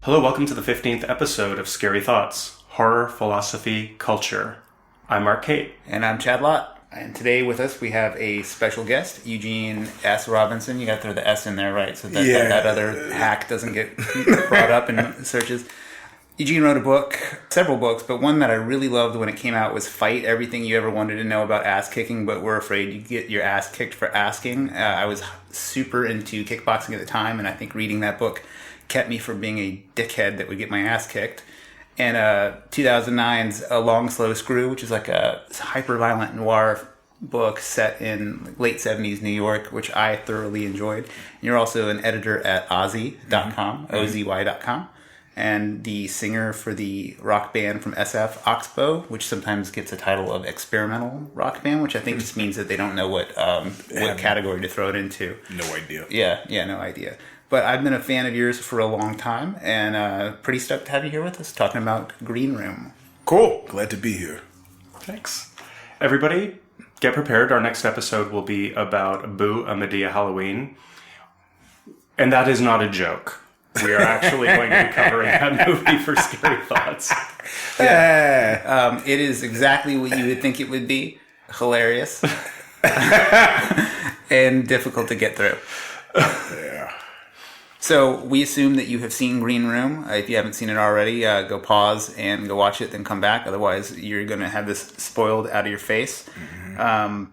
Hello, welcome to the 15th episode of Scary Thoughts, Horror, Philosophy, Culture. I'm Mark Kate. And I'm Chad Lott. And today with us we have a special guest, Eugene S. Robinson. You got to throw the S in there, right? So that other hack doesn't get brought up in searches. Eugene wrote a book, several books, but one that I really loved when it came out was Fight, Everything You Ever Wanted to Know About Ass Kicking, but were afraid you'd get your ass kicked for asking. I was super into kickboxing at the time, and I think reading that book kept me from being a dickhead that would get my ass kicked. And 2009's A Long Slow Screw, which is like a hyper-violent noir book set in late 70s New York, which I thoroughly enjoyed. And you're also an editor at Ozzy.com, OZY.com, and the singer for the rock band from SF, Oxbow, which sometimes gets a title of experimental rock band, which I think just means that they don't know what category to throw it into. No idea. Yeah, no idea. But I've been a fan of yours for a long time, and pretty stoked to have you here with us, talking about Green Room. Cool. Glad to be here. Thanks. Everybody, get prepared. Our next episode will be about Boo! A Medea Halloween. And that is not a joke. We are actually going to be covering that movie for Scary Thoughts. Yeah. It is exactly what you would think it would be. Hilarious. And difficult to get through. Yeah. So we assume that you have seen Green Room. If you haven't seen it already, go pause and go watch it, then come back. Otherwise, you're going to have this spoiled out of your face. Mm-hmm.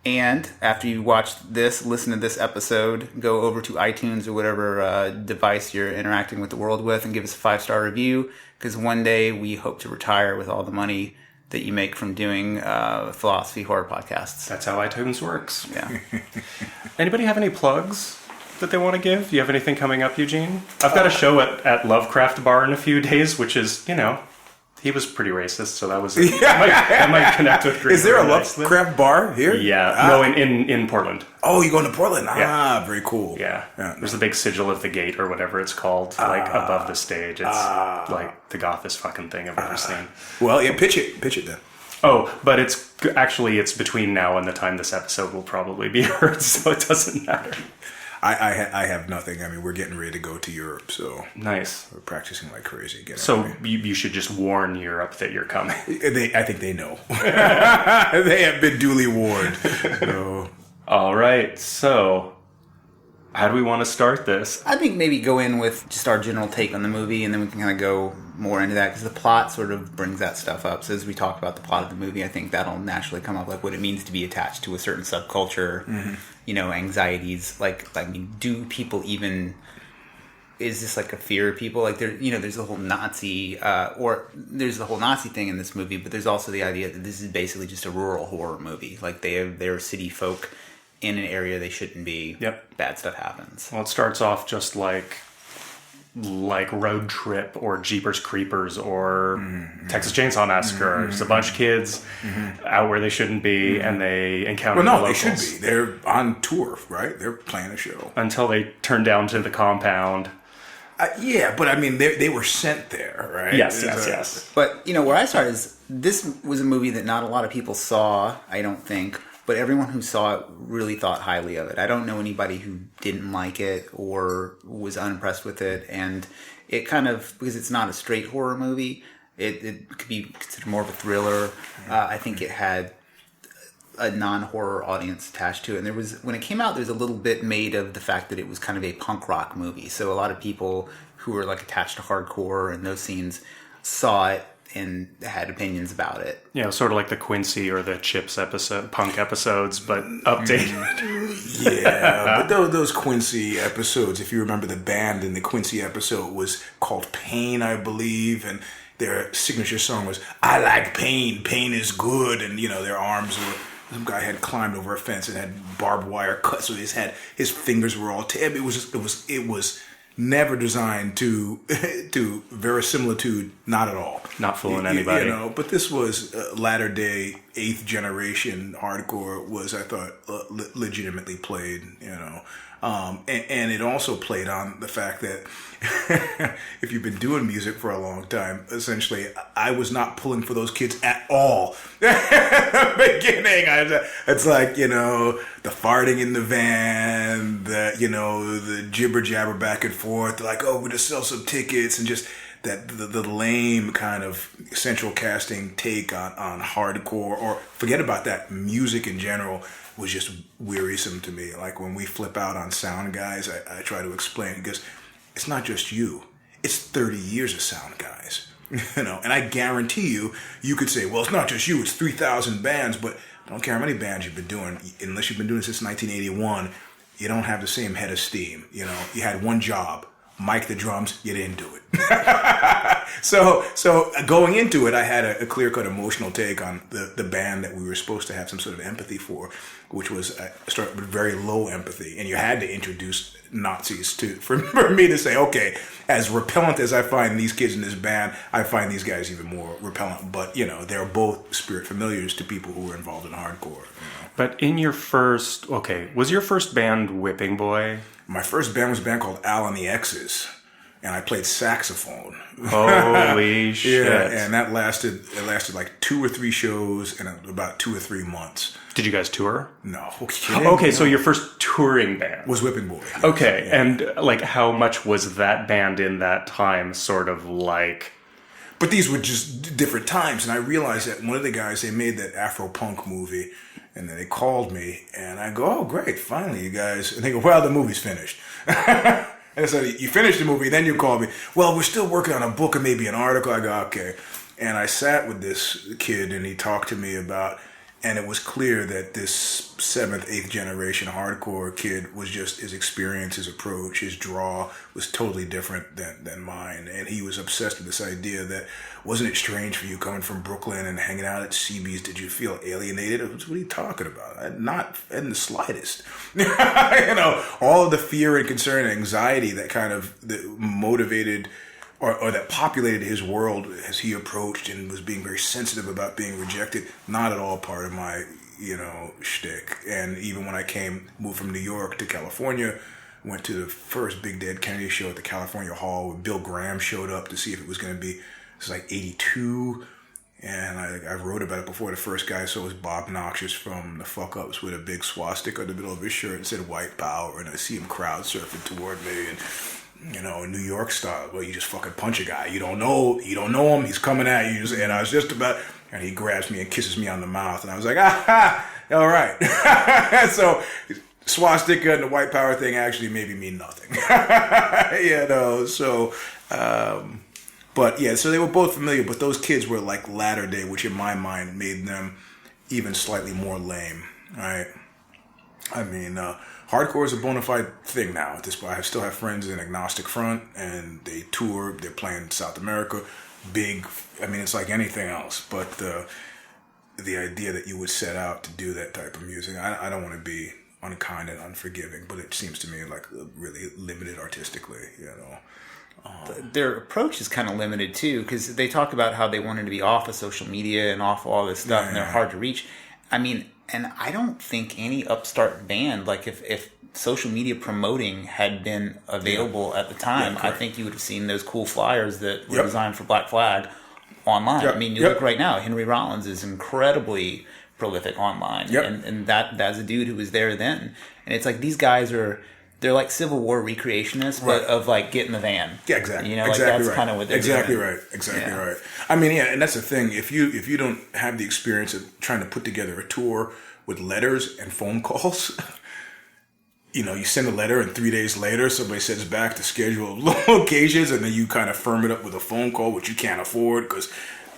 And after you watch this, listen to this episode, go over to iTunes or whatever device you're interacting with the world with and give us a 5-star review, because one day we hope to retire with all the money that you make from doing philosophy horror podcasts. That's how iTunes works. Yeah. Anybody have any plugs that they want to give? Do you have anything coming up, Eugene? I've got a show at Lovecraft Bar in a few days, which is, he was pretty racist, so that was... I might connect with Green. Is there a Lovecraft bar here? Yeah. No, in Portland. Oh, you're going to Portland? Yeah. Very cool. Yeah. There's a big sigil of the gate, or whatever it's called, above the stage. It's like the gothest fucking thing I've ever seen. Well, yeah, pitch it then. Oh, but it's between now and the time this episode will probably be heard, so it doesn't matter. I have nothing. I mean, we're getting ready to go to Europe, so nice. We're practicing like crazy. So you should just warn Europe that you're coming. I think they know. They have been duly warned. So. All right. So, how do we want to start this? I think maybe go in with just our general take on the movie, and then we can kind of go more into that, because the plot sort of brings that stuff up. So as we talk about the plot of the movie, I think that'll naturally come up, like what it means to be attached to a certain subculture, anxieties. Do people even... Is this like a fear of people? Like, there's the whole Nazi, there's the whole Nazi thing in this movie, but there's also the idea that this is basically just a rural horror movie. Like, they're city folk in an area they shouldn't be. Yep. Bad stuff happens. Well, it starts off just like Road Trip or Jeepers Creepers or Texas Chainsaw Massacre. There's a bunch of kids out where they shouldn't be, and they encounter the locals. They should be. They're on tour, right? They're playing a show. Until they turn down to the compound. Yeah, but I mean, they were sent there, right? Yes. But, where I started is, this was a movie that not a lot of people saw, I don't think, but everyone who saw it really thought highly of it. I don't know anybody who didn't like it or was unimpressed with it, and it kind of, because it's not a straight horror movie, it could be considered more of a thriller. I think it had a non-horror audience attached to it. And when it came out, there's a little bit made of the fact that it was kind of a punk rock movie. So a lot of people who were like attached to hardcore and those scenes saw it and had opinions about it. Yeah, sort of like the Quincy or the Chips punk episodes, but updated. Yeah, but those Quincy episodes, if you remember, the band in the Quincy episode was called Pain, I believe, and their signature song was "I like pain, pain is good," and their arms were. Some guy had climbed over a fence and had barbed wire cut, so his fingers were all it was never designed to verisimilitude, not at all. Not fooling anybody. But this was latter day 8th generation hardcore was, I thought, legitimately played. And it also played on the fact that if you've been doing music for a long time, essentially, I was not pulling for those kids at all. Beginning, it's like, you know, the farting in the van, the jibber jabber back and forth, like, oh, we're going to sell some tickets, and just that the lame kind of central casting take on hardcore, or forget about that, music in general was just wearisome to me. Like when we flip out on sound guys, I try to explain, because it's not just you, it's 30 years of sound guys, you know. And I guarantee you could say, well, it's not just you, it's 3,000 bands, but I don't care how many bands you've been doing, unless you've been doing it since 1981, you don't have the same head of steam. You know, you had one job, mic the drums, you didn't do it. So going into it, I had a clear-cut emotional take on the band that we were supposed to have some sort of empathy for, which was start with very low empathy, and you had to introduce Nazis for me to say, okay, as repellent as I find these kids in this band, I find these guys even more repellent. But you know, they're both spirit familiars to people who were involved in hardcore. You know? But in your first, was your first band Whipping Boy? My first band was a band called Al and the X's, and I played saxophone. Holy shit! Yeah, and that lasted like 2 or 3 shows in about 2 or 3 months. Did you guys tour? No. Okay, so your first touring band was Whipping Boy. Yes. Okay, yeah. And like, how much was that band in that time? Sort of like. But these were just different times, and I realized that one of the guys, they made that Afro-punk movie, and then they called me, and I go, oh, great, finally, you guys. And they go, well, the movie's finished. And I said, you finished the movie, then you call me. Well, we're still working on a book or maybe an article. I go, okay. And I sat with this kid, and he talked to me about, and it was clear that this 7th, 8th generation hardcore kid was just, his experience, his approach, his draw was totally different than mine. And he was obsessed with this idea that, wasn't it strange for you coming from Brooklyn and hanging out at CB's? Did you feel alienated? What are you talking about? Not in the slightest. You know, all of the fear and concern and anxiety that kind of motivated or that populated his world as he approached and was being very sensitive about being rejected, not at all part of my, you know, shtick. And even when I moved from New York to California, went to the first Big Dead Kennedy show at the California Hall where Bill Graham showed up to see if it was going to be, it was like 82. And I wrote about it before. The first guy I saw was Bob Noxious from the Fuck Ups with a big swastika in the middle of his shirt and said white power. And I see him crowd surfing toward me, and you know, New York style, well, you just fucking punch a guy. You don't know him. He's coming at you. And I was just about, and he grabs me and kisses me on the mouth. And I was like, all right. So swastika and the white power thing actually maybe mean nothing. You know, so, but yeah, so they were both familiar, but those kids were like latter day, which in my mind made them even slightly more lame, right? I mean, hardcore is a bona fide thing now at this point. I still have friends in Agnostic Front, and they tour. They're playing South America. Big, I mean, it's like anything else. But the idea that you would set out to do that type of music, I don't want to be unkind and unforgiving, but it seems to me like really limited artistically, you know. Their approach is kind of limited, too, because they talk about how they wanted to be off of social media and off all this stuff, and they're hard to reach. I mean, and I don't think any upstart band, like if social media promoting had been available at the time, I think you would have seen those cool flyers that were designed for Black Flag online. I mean, you look right now, Henry Rollins is incredibly prolific online, and that's a dude who was there then. And it's like these guys they're like Civil War recreationists, but of like get in the van. Yeah, exactly. You know, like exactly that's kind of what they're doing. Exactly right. I mean, yeah, and that's the thing. If you don't have the experience of trying to put together a tour with letters and phone calls, you know, you send a letter and 3 days later somebody sends back to schedule locations, and then you kind of firm it up with a phone call, which you can't afford because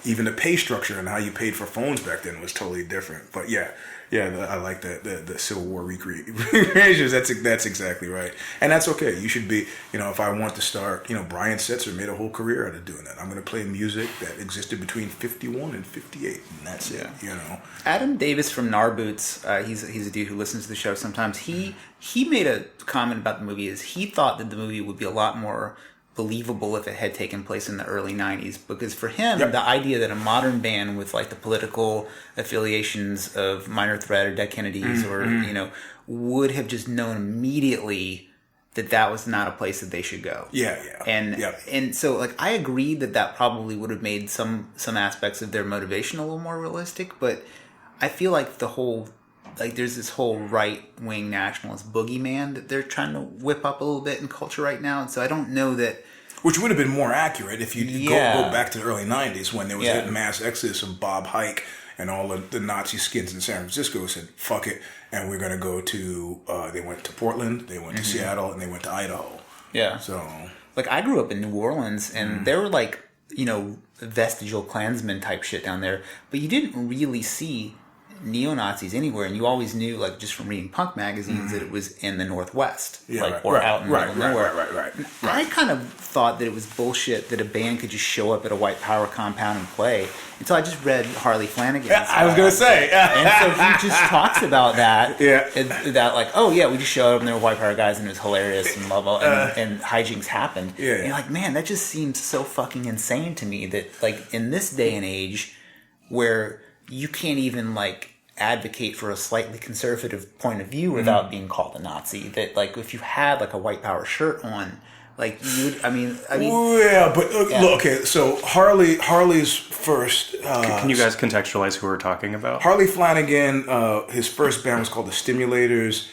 even the pay structure and how you paid for phones back then was totally different. But yeah, I like the Civil War recreations. That's exactly right, and that's okay. You should be, you know, if I want to start, you know, Brian Setzer made a whole career out of doing that. I'm going to play music that existed between 51 and 58, and that's it. You know, Adam Davis from Narboots, he's a dude who listens to the show sometimes. He made a comment about the movie. Is he thought that the movie would be a lot more believable if it had taken place in the early 90s, because for him the idea that a modern band with like the political affiliations of Minor Threat or Dead Kennedys or would have just known immediately that was not a place that they should go. And so like I agree that probably would have made some aspects of their motivation a little more realistic, but I feel like the whole like there's this whole right-wing nationalist boogeyman that they're trying to whip up a little bit in culture right now. And so I don't know that... Which would have been more accurate if you go back to the early 90s when there was that mass exodus of Bob Hike and all of the Nazi skins in San Francisco said, fuck it, and we're going to go to... they went to Portland, they went to Seattle, and they went to Idaho. Yeah. So... Like, I grew up in New Orleans, and there were, like, vestigial Klansmen type shit down there, but you didn't really see neo-Nazis anywhere, and you always knew, like, just from reading punk magazines that it was in the Northwest, out in the middle of nowhere. Right. I kind of thought that it was bullshit that a band could just show up at a white power compound and play until I just read Harley Flanagan's. I was going to say. And so he just talks about that. That like, oh yeah, we just showed up and there were white power guys and it was hilarious and blah blah and hijinks happened. And you're like, man, that just seems so fucking insane to me that like in this day and age where you can't even like advocate for a slightly conservative point of view without being called a Nazi. That like if you had like a white power shirt on, like you, I mean, look, okay. So Harley's first. Can you guys contextualize who we're talking about? Harley Flanagan. His first band was called the Stimulators.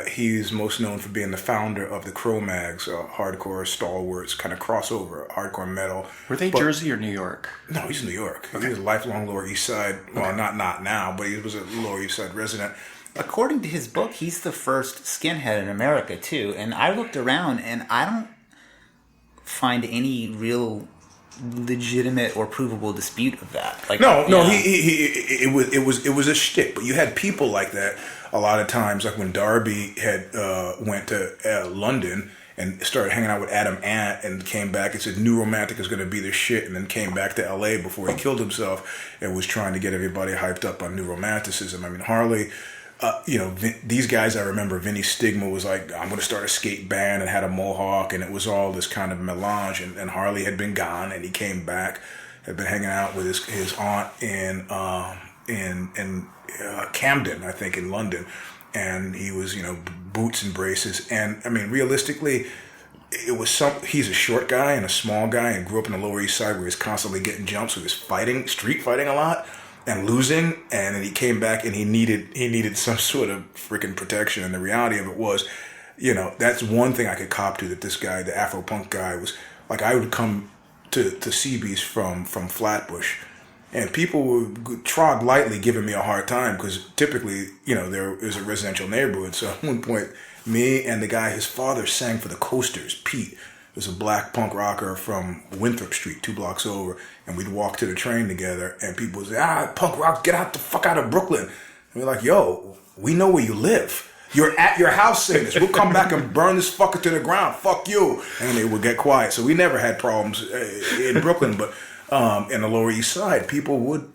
He's most known for being the founder of the Cro-Mags, hardcore stalwarts, kind of crossover hardcore metal. Were they Jersey or New York? No, he's New York. Okay. He was a lifelong Lower East Side. Well, not now, but he was a Lower East Side resident. According to his book, he's the first skinhead in America too. And I looked around, and I don't find any real legitimate or provable dispute of that. Like, it was a shtick. But you had people like that a lot of times, like when Darby had went to London and started hanging out with Adam Ant and came back and said New Romantic is going to be the shit, and then came back to LA before he killed himself and was trying to get everybody hyped up on New Romanticism. I mean, Harley. These guys, I remember Vinny Stigma was like, I'm going to start a skate band, and had a mohawk, and it was all this kind of melange. And Harley had been gone, and he came back, had been hanging out with his aunt in Camden, I think, in London. And he was, boots and braces. And I mean, realistically, it was he's a short guy and a small guy and grew up in the Lower East Side where he's constantly getting jumps. So he was street fighting a lot. And losing, and then he came back and he needed some sort of freaking protection. And the reality of it was, that's one thing I could cop to, that this guy, the Afro punk guy, was like, I would come to CB's from Flatbush, and people would trod lightly giving me a hard time because typically, there is a residential neighborhood. So at one point, me and the guy, his father, sang for the Coasters, Pete. Was a black punk rocker from Winthrop Street, 2 blocks over, and we'd walk to the train together, and people would say, punk rock, get the fuck out of Brooklyn. And we're like, yo, we know where you live. You're at your house saying this. We'll come back and burn this fucker to the ground. Fuck you. And they would get quiet. So we never had problems in Brooklyn, but in the Lower East Side, people would,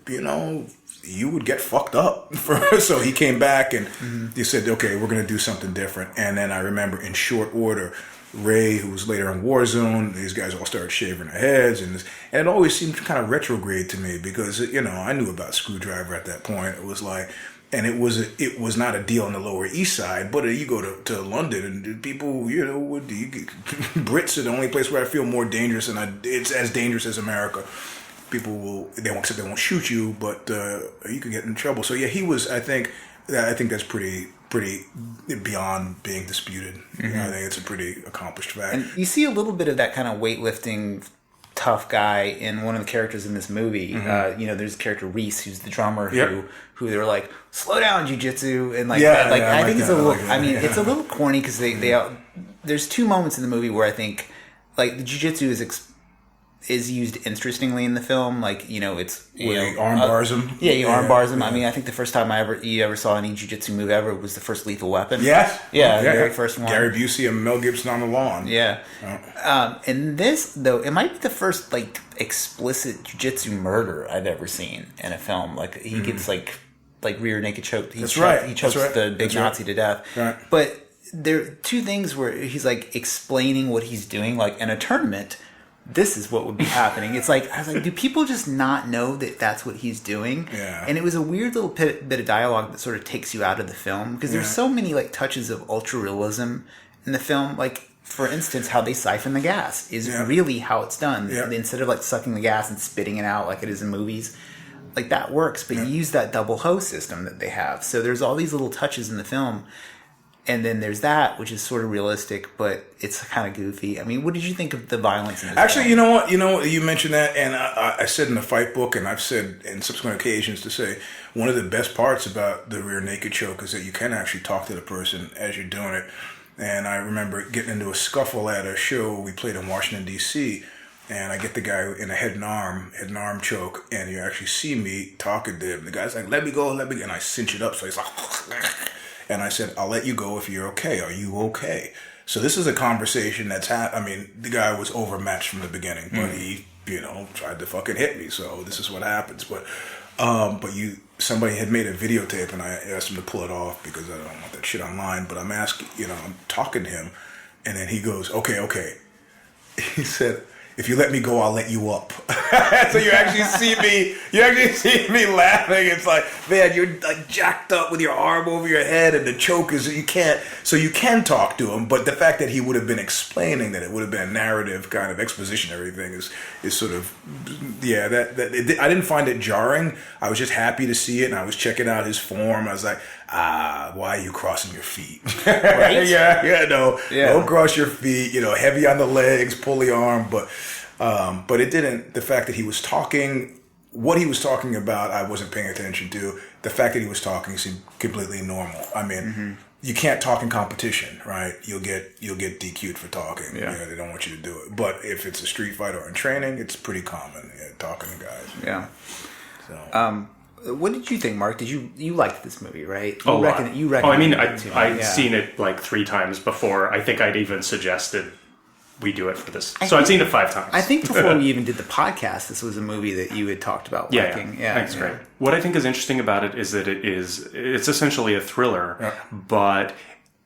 you would get fucked up. So he came back and he said, okay, we're going to do something different. And then I remember in short order, Ray, who was later on Warzone, these guys all started shaving their heads, and it always seemed kind of retrograde to me because I knew about Screwdriver at that point. It was like, and it was not a deal on the Lower East Side, but you go to London and people, Brits are the only place where I feel more dangerous, and it's as dangerous as America. People they won't shoot you, but you could get in trouble. So yeah, he was. I think that's pretty beyond being disputed. I think it's a pretty accomplished fact. And you see a little bit of that kind of weightlifting tough guy in one of the characters in this movie. There's a character Reese, who's the drummer, who they were like, slow down, jiu-jitsu, and I think it's a little. I mean, it's a little corny because they there's 2 moments in the movie where I think like the jiu-jitsu is used interestingly in the film, like it's arm bars him. He arm bars him. I mean, I think the first time you ever saw any jiu-jitsu move ever was the first Lethal Weapon. Yes, the very first one. Gary Busey and Mel Gibson on the lawn. And this though, it might be the first like explicit jiu-jitsu murder I've ever seen in a film. Like he gets like rear naked choked. He chokes the big Nazi to death. Right. But there are two things where he's like explaining what he's doing, like in a tournament. This is what would be happening. It's like, I was like, do people just not know that that's what he's doing? Yeah. And it was a weird little bit of dialogue that sort of takes you out of the film because there's so many like touches of ultra realism in the film. Like, for instance, how they siphon the gas is really how it's done. Yeah. Instead of like sucking the gas and spitting it out like it is in movies, like that works. But you use that double hose system that they have. So there's all these little touches in the film. And then there's that, which is sort of realistic, but it's kind of goofy. I mean, what did you think of the violence in this Actually, film? you know what? You mentioned that, and I said in the fight book, and I've said in subsequent occasions to say, one of the best parts about the rear naked choke is that you can actually talk to the person as you're doing it. And I remember getting into a scuffle at a show we played in Washington, D.C., and I get the guy in a head and arm choke, and you actually see me talking to him. The guy's like, let me go, and I cinch it up, so he's like... And I said, I'll let you go if you're okay. Are you okay? So this is a conversation that's the guy was overmatched from the beginning, but he, tried to fucking hit me. So this is what happens. But somebody had made a videotape, and I asked him to pull it off because I don't want that shit online. But I'm asking, I'm talking to him, and then he goes, okay. He said, if you let me go, I'll let you up. So you actually see me laughing. It's like, man, you're like jacked up with your arm over your head, and the choke is you can talk to him. But the fact that he would have been explaining that it would have been a narrative kind of expositionary thing is sort of I didn't find it jarring. I was just happy to see it, and I was checking out his form. I was like, why are you crossing your feet? Right? Don't cross your feet. Heavy on the legs, pull the arm, but it didn't. The fact that he was talking, what he was talking about, I wasn't paying attention to. The fact that he was talking seemed completely normal. I mean, you can't talk in competition, right? You'll get DQ'd for talking. Yeah. They don't want you to do it. But if it's a street fight or in training, it's pretty common talking to guys. Yeah. So. What did you think, Mark? You liked this movie, right? You reckon? I'd Yeah. seen it like 3 times before. I think I'd even suggested we do it for this. I'd seen it 5 times. I think before we even did the podcast, this was a movie that you had talked about liking. Yeah. Thanks, great. What I think is interesting about it is that it's essentially a thriller, but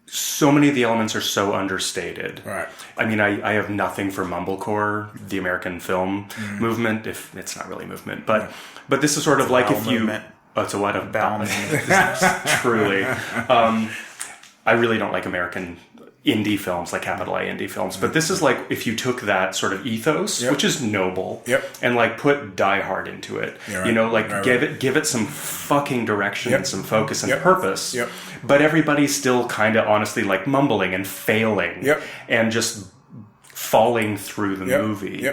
so many of the elements are so understated. Right. I mean, I have nothing for mumblecore, the American film movement, if it's not really movement, but this is sort of like if you... Movement. Oh, it's a what? A Bowel movement. Truly. I really don't like American indie films, like capital A indie films, but this is like if you took that sort of ethos, which is noble, and like put Die Hard into it, give it some fucking direction and some focus and purpose, but everybody's still kind of honestly like mumbling and failing and just falling through the movie.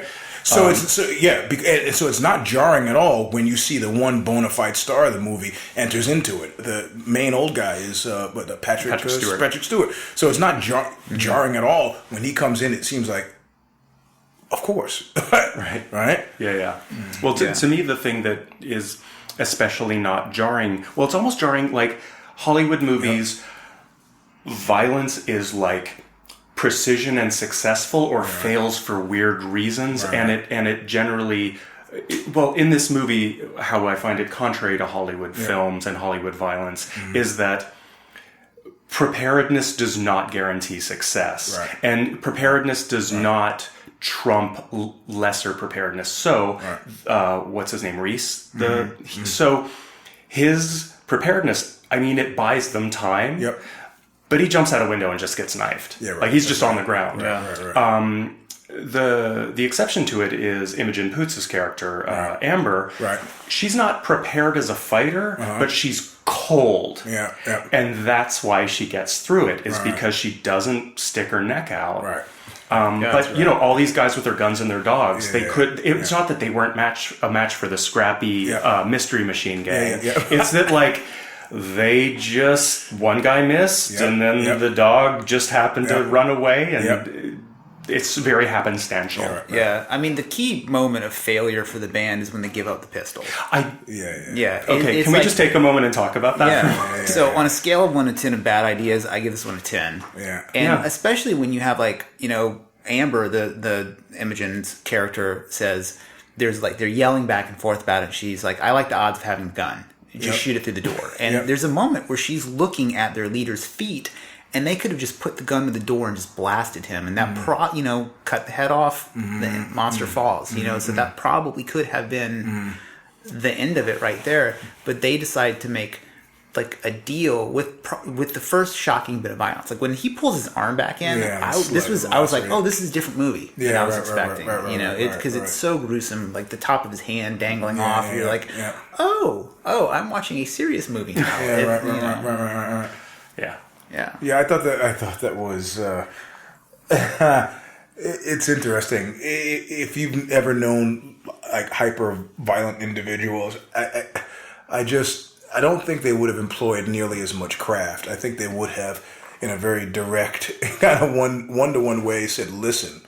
So it's not jarring at all when you see the one bona fide star of the movie enters into it. The main old guy is Patrick Stewart. Patrick Stewart. So it's not jarring at all when he comes in. It seems like, of course, right? Yeah. Well, to me, the thing that is especially not jarring. Well, it's almost jarring. Like Hollywood movies, violence is like precision and successful or fails for weird reasons, and it generally, in this movie, how I find it contrary to Hollywood films and Hollywood violence is that preparedness does not guarantee success, and preparedness does not trump lesser preparedness. So what's his name, Reese? So his preparedness, I mean, it buys them time. But he jumps out a window and just gets knifed. Like he's just on the ground. The exception to it is Imogen Poots' character, Amber. She's not prepared as a fighter, but she's cold. And that's why she gets through it, is because she doesn't stick her neck out. But all these guys with their guns and their dogs, it's not that they weren't a match for the scrappy mystery machine gang. It's that like they just, one guy missed, and then the dog just happened to run away, and it's very happenstantial. I mean, the key moment of failure for the band is when they give up the pistol. Okay, can we just take a moment and talk about that? So on a scale of 1 to 10 of bad ideas, I give this one a 10. And especially when you have Amber, the Imogen's character, says they're yelling back and forth about it. She's like, I like the odds of having a gun. Just shoot it through the door. And there's a moment where she's looking at their leader's feet, And they could have just put the gun to the door and just blasted him, and that cut the head off. The monster falls. So that probably could have been the end of it right there. But they decided to make like a deal with the first shocking bit of violence. Like when he pulls his arm back in, I was like, oh, this is a different movie than I was expecting. Because it's so gruesome. Like the top of his hand dangling off. You're like, oh, I'm watching a serious movie now. Right. Yeah. Yeah, I thought that was. It's interesting. If you've ever known like hyper violent individuals, I don't think they would have employed nearly as much craft. I think they would have, in a very direct, kind of one-to-one way, said, "Listen,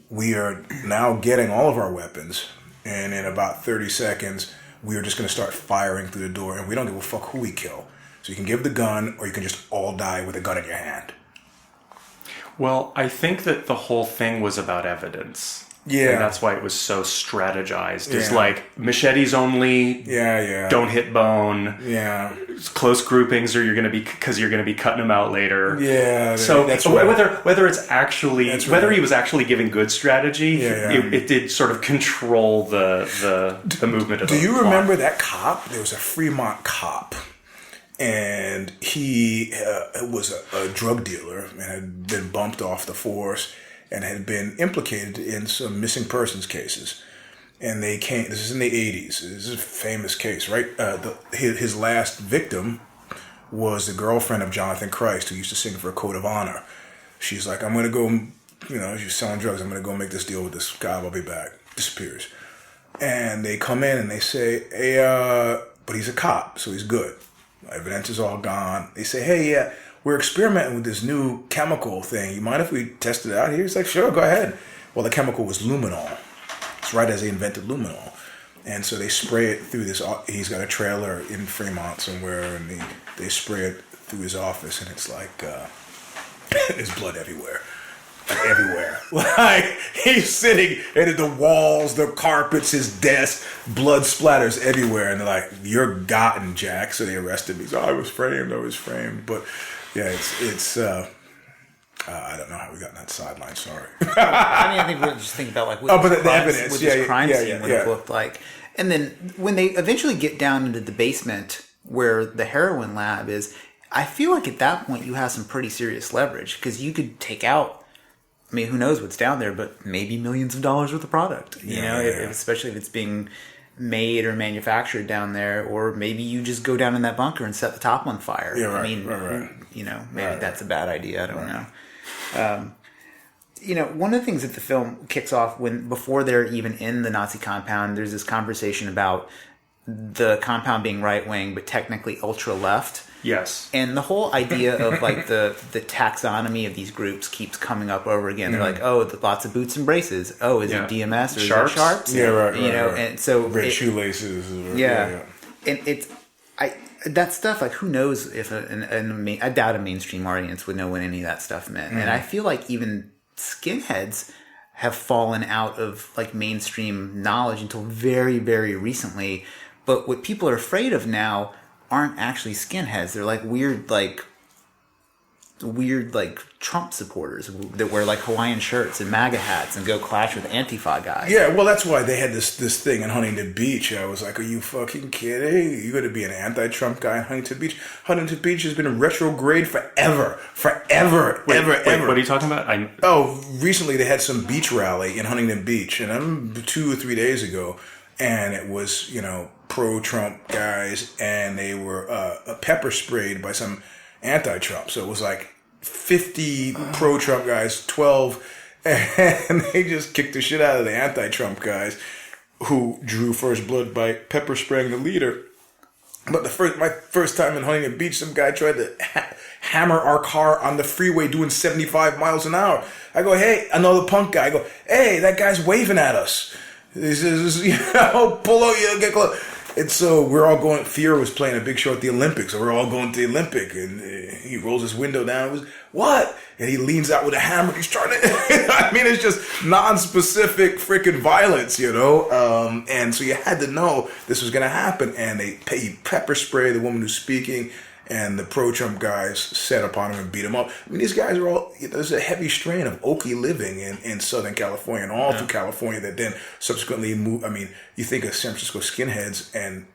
we are now getting all of our weapons, and in about 30 seconds, we are just going to start firing through the door, and we don't give a fuck who we kill. So you can give the gun, or you can just all die with a gun in your hand." Well, I think that the whole thing was about evidence. Yeah. And that's why it was so strategized. It's like machetes only. Yeah. Don't hit bone. Yeah. Close groupings, or you're going to be cutting them out later. Yeah. So that's right. whether it's actually whether he was actually giving good strategy, it did sort of control the movement of. Do you remember that cop? There was a Fremont cop. And he was a drug dealer and had been bumped off the force and had been implicated in some missing persons cases. And they came, this is in the 80s, this is a famous case, right? His last victim was the girlfriend of Jonathan Christ, who used to sing for a Code of Honor. She's like, I'm going to go, she's selling drugs, I'm going to go make this deal with this guy, I'll be back. Disappears. And they come in and they say, hey, but he's a cop, so he's good. Evidence is all gone. They say, hey, we're experimenting with this new chemical thing. You mind if we test it out here? He's like, sure, go ahead. Well, the chemical was luminol. It's right as they invented luminol. And so they spray it through this. He's got a trailer in Fremont somewhere, and they spray it through his office, and it's like there's blood everywhere. Everywhere. Like, he's sitting, and the walls, the carpets, his desk, blood splatters everywhere. And they're like, you're gotten, Jack. So they arrested me. So I was framed. But yeah, it's I don't know how we got on that sideline. Sorry. I think we're just thinking about like what the evidence, what this crime scene would have looked like. And then when they eventually get down into the basement where the heroin lab is, I feel like at that point you have some pretty serious leverage, because you could take out, I mean, who knows what's down there, but maybe millions of dollars worth of product, especially if it's being made or manufactured down there, or maybe you just go down in that bunker and set the top on fire. Yeah, right, I mean, maybe that's a bad idea. I don't know. One of the things that the film kicks off before they're even in the Nazi compound, there's this conversation about the compound being right wing, but technically ultra left. Yes. And the whole idea of like the taxonomy of these groups keeps coming up over again. They're like, oh, lots of boots and braces. Oh, is it DMS or Sharps? Is it Sharps? Yeah, right. And so red shoelaces. And it's that stuff. Like, who knows if I doubt a mainstream audience would know what any of that stuff meant. And I feel like even skinheads have fallen out of like mainstream knowledge until very, very recently. But what people are afraid of now aren't actually skinheads. They're like weird Trump supporters that wear like Hawaiian shirts and MAGA hats and go clash with Antifa guys. Yeah, well, that's why they had this thing in Huntington Beach. I was like, are you fucking kidding? You're going to be an anti-Trump guy in Huntington Beach? Huntington Beach has been in retrograde forever. Ever. What are you talking about? Recently they had some beach rally in Huntington Beach, and 2 or 3 days ago, and it was, pro-Trump guys, and they were pepper sprayed by some anti-Trump. So it was like 50 pro-Trump guys, 12, and they just kicked the shit out of the anti-Trump guys who drew first blood by pepper spraying the leader. But my first time in Huntington Beach, some guy tried to hammer our car on the freeway doing 75 miles an hour. I go, hey, another punk guy. I go, hey, that guy's waving at us. He says, pull out, get close. And so we're all going. Theo was playing a big show at the Olympics, so we're all going to the Olympic. And he rolls his window down. It was, what? And he leans out with a hammer. He's trying to. I mean, it's just non-specific freaking violence, And so you had to know this was going to happen. And he pepper spray the woman who's speaking, and the pro-Trump guys set upon him and beat him up. I mean, these guys are all, there's a heavy strain of Okie living in Southern California and all through California that then subsequently moved. I mean, you think of San Francisco skinheads and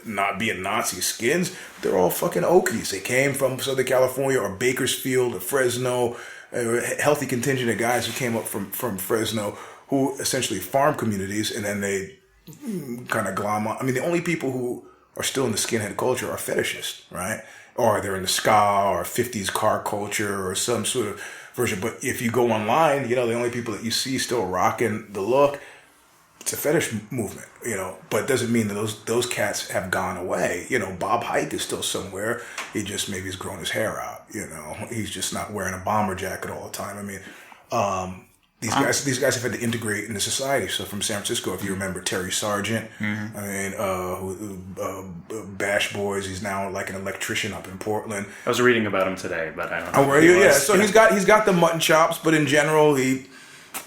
not being Nazi skins, they're all fucking Okies. They came from Southern California or Bakersfield or Fresno, a healthy contingent of guys who came up from Fresno who essentially farm communities, and then they kind of glom on. I mean, the only people who are still in the skinhead culture are fetishists, right? Or they're in the ska or 50s car culture or some sort of version. But if you go online, the only people that you see still rocking the look, it's a fetish movement, But it doesn't mean that those cats have gone away. Bob Hike is still somewhere. He just maybe has grown his hair out, He's just not wearing a bomber jacket all the time. I mean, these guys have had to integrate into society. So from San Francisco, if you remember Terry Sargent, Bash Boys, he's now like an electrician up in Portland. I was reading about him today, but I don't know. Oh, were you? Yeah. So he's got the mutton chops, but in general, he's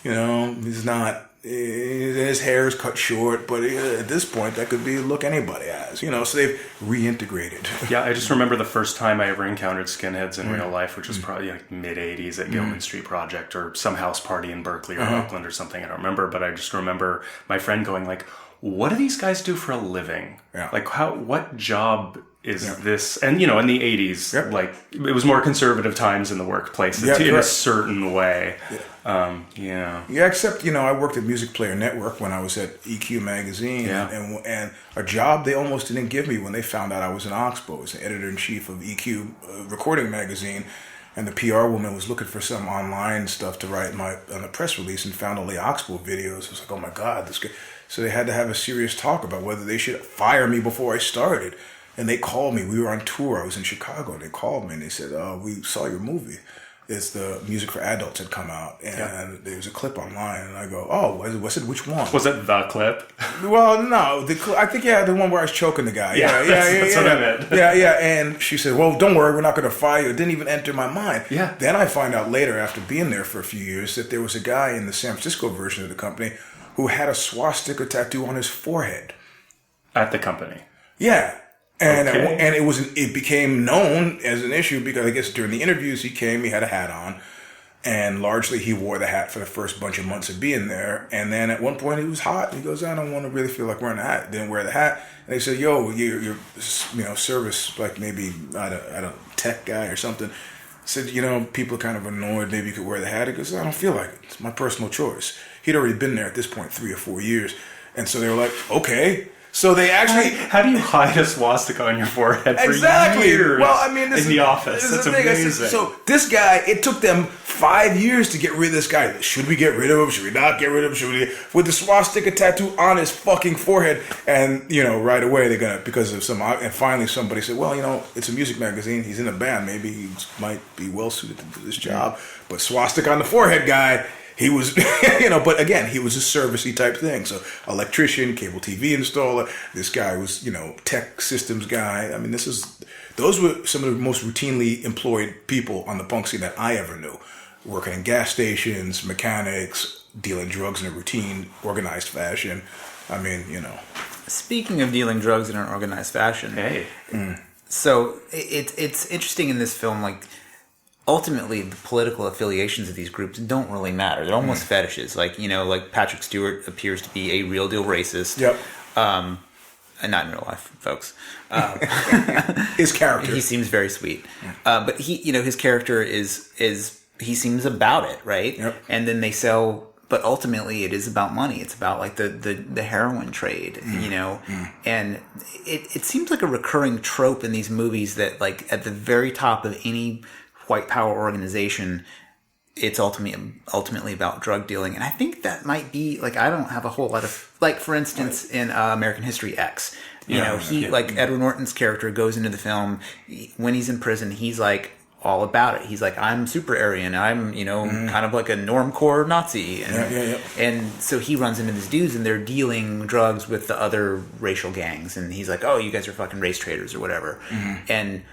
not. His hair is cut short, but at this point, that could be a look anybody has, So they've reintegrated. Yeah, I just remember the first time I ever encountered skinheads in real life, which was probably like mid '80s at Gilman Street Project or some house party in Berkeley or Oakland or something. I don't remember, but I just remember my friend going like, "What do these guys do for a living? Yeah. Like, what job is this?" And in the '80s, like it was more conservative times in the workplace in a certain way. Yeah. Except I worked at Music Player Network when I was at EQ magazine, and a job they almost didn't give me when they found out I was an Oxbow, as the editor in chief of EQ recording magazine, and the PR woman was looking for some online stuff to write on a press release and found all the Oxbow videos. I was like, oh my god, this guy. So they had to have a serious talk about whether they should fire me before I started. And they called me. We were on tour. I was in Chicago. They called me and they said, we saw your movie. It's the Music for Adults had come out. And there was a clip online. And I go, was it? Which one? Was it the clip? Well, no. I think, the one where I was choking the guy. That's what I meant. Yeah. And she said, well, don't worry. We're not going to fire you. It didn't even enter my mind. Yeah. Then I find out later, after being there for a few years, that there was a guy in the San Francisco version of the company who had a swastika tattoo on his forehead. At the company? Yeah. And it became known as an issue because I guess during the interviews he had a hat on, and largely he wore the hat for the first bunch of months of being there. And then at one point he was hot. And he goes, I don't want to really feel like wearing a hat. Didn't wear the hat. And they said, yo, you're service, like maybe I don't tech guy or something. Said, people are kind of annoyed. Maybe you could wear the hat. He goes, I don't feel like it. It's my personal choice. He'd already been there at this point 3 or 4 years. And so they were like, okay. So they actually... How do you hide a swastika on your forehead for years in the office? That's amazing. So this guy, it took them 5 years to get rid of this guy. Should we get rid of him? Should we not get rid of him? With the swastika tattoo on his fucking forehead. And, right away they're going to... Because of and finally somebody said, well, it's a music magazine. He's in a band. Maybe he might be well suited to do this job. But swastika on the forehead guy... He was, but again, he was a servicey type thing. So electrician, cable TV installer. This guy was, tech systems guy. I mean, those were some of the most routinely employed people on the punk scene that I ever knew. Working in gas stations, mechanics, dealing drugs in a routine, organized fashion. I mean, Speaking of dealing drugs in an organized fashion. Hey. So it's interesting in this film, like, ultimately, the political affiliations of these groups don't really matter. They're almost fetishes. Like, like Patrick Stewart appears to be a real deal racist. Yep. And not in real life, folks. His character. He seems very sweet. But his character is he seems about it, right? Yep. And then they sell, but ultimately it is about money. It's about like the heroin trade, and it seems like a recurring trope in these movies that, like, at the very top of any white power organization, it's ultimately about drug dealing. And I think that might be, like, I don't have a whole lot of, like, for instance, in American History X, like Edward Norton's character goes into the film, when he's in prison, he's like all about it. He's like, I'm super Aryan. I'm, kind of like a normcore Nazi. And so he runs into these dudes and they're dealing drugs with the other racial gangs. And he's like, oh, you guys are fucking race traders or whatever. And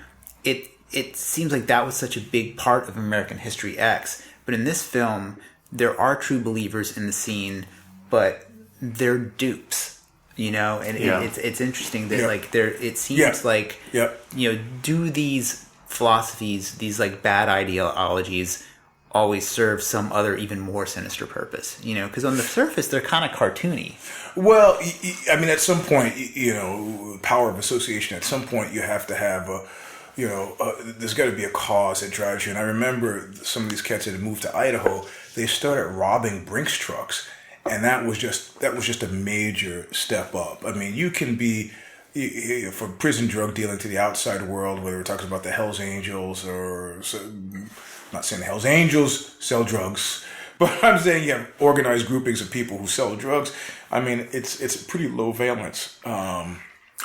it seems like that was such a big part of American History X. But in this film, there are true believers in the scene, but they're dupes. you know, and it's interesting that like it seems like you know, do these philosophies, these like bad ideologies, always serve some other even more sinister purpose, you know, because on the surface they're kind of cartoony. Well, I mean, at some point, you know, power of association. At some point, you have to have a, you know, there's got to be a cause that drives you. And I remember some of these cats that had moved to Idaho. They started robbing Brinks trucks, and that was just a major step up. I mean, you can be for prison drug dealing to the outside world, whether we're talking about the Hells Angels or. I'm not saying the Hells Angels sell drugs, but I'm saying you have organized groupings of people who sell drugs. I mean, it's pretty low valence.